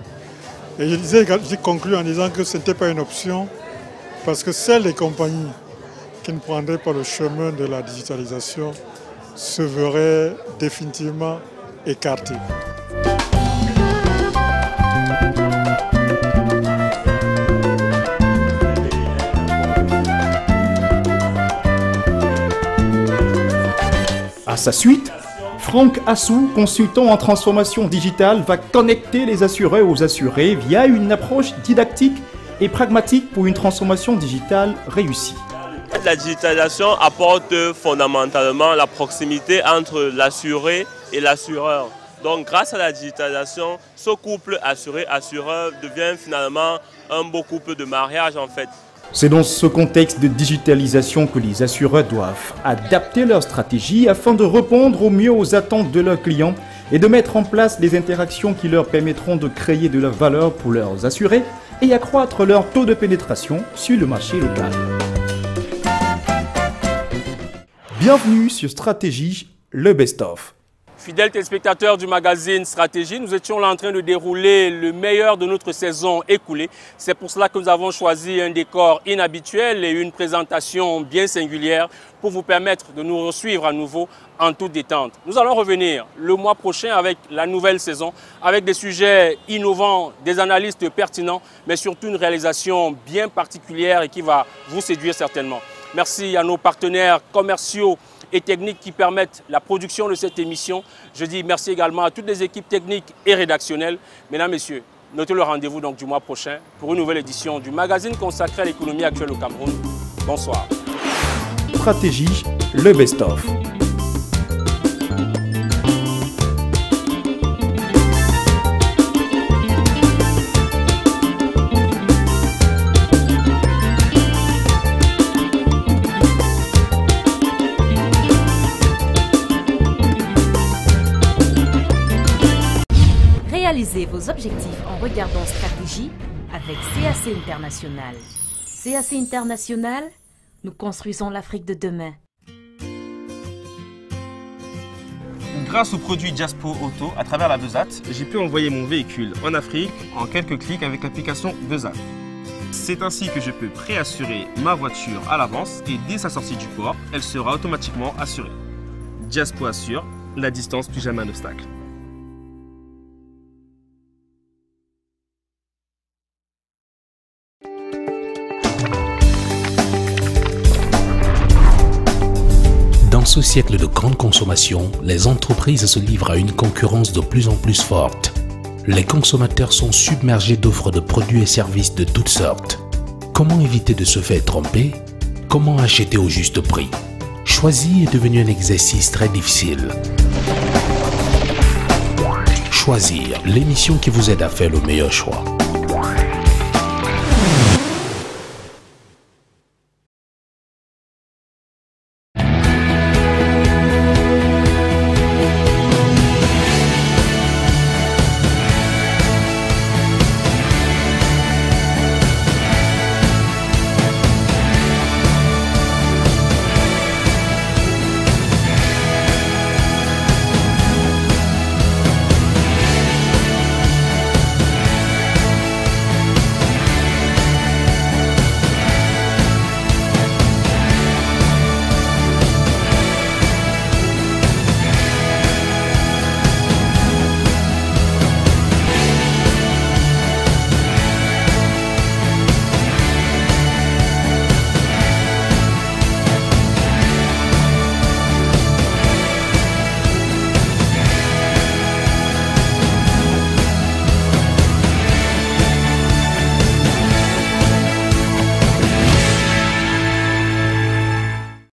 Et j'ai conclu en disant que ce n'était pas une option, parce que seules les compagnies qui ne prendraient pas le chemin de la digitalisation se verraient définitivement écartées. À sa suite, Franck Assou, consultant en transformation digitale, va connecter les assureurs aux assurés via une approche didactique et pragmatique pour une transformation digitale réussie. La digitalisation apporte fondamentalement la proximité entre l'assuré et l'assureur. Donc grâce à la digitalisation, ce couple assuré-assureur devient finalement un beau couple de mariage en fait. C'est dans ce contexte de digitalisation que les assureurs doivent adapter leur stratégie afin de répondre au mieux aux attentes de leurs clients et de mettre en place des interactions qui leur permettront de créer de la valeur pour leurs assurés et accroître leur taux de pénétration sur le marché local. Bienvenue sur Stratégie, le best-of. Fidèles téléspectateurs du magazine Stratégie, nous étions là en train de dérouler le meilleur de notre saison écoulée. C'est pour cela que nous avons choisi un décor inhabituel et une présentation bien singulière pour vous permettre de nous suivre à nouveau en toute détente. Nous allons revenir le mois prochain avec la nouvelle saison, avec des sujets innovants, des analystes pertinents, mais surtout une réalisation bien particulière et qui va vous séduire certainement. Merci à nos partenaires commerciaux et techniques qui permettent la production de cette émission. Je dis merci également à toutes les équipes techniques et rédactionnelles. Mesdames, Messieurs, notez le rendez-vous donc du mois prochain pour une nouvelle édition du magazine consacré à l'économie actuelle au Cameroun. Bonsoir. Stratégie, le best-of. Réalisez vos objectifs en regardant stratégie avec CAC International. CAC International, nous construisons l'Afrique de demain. Grâce au produit Jaspo Auto, à travers la Besat, j'ai pu envoyer mon véhicule en Afrique en quelques clics avec l'application Besat. C'est ainsi que je peux préassurer ma voiture à l'avance et dès sa sortie du port, elle sera automatiquement assurée. Jaspo assure, la distance plus jamais un obstacle. Dans ce siècle de grande consommation, les entreprises se livrent à une concurrence de plus en plus forte. Les consommateurs sont submergés d'offres de produits et services de toutes sortes. Comment éviter de se faire tromper? Comment acheter au juste prix? Choisir est devenu un exercice très difficile. Choisir, l'émission qui vous aide à faire le meilleur choix.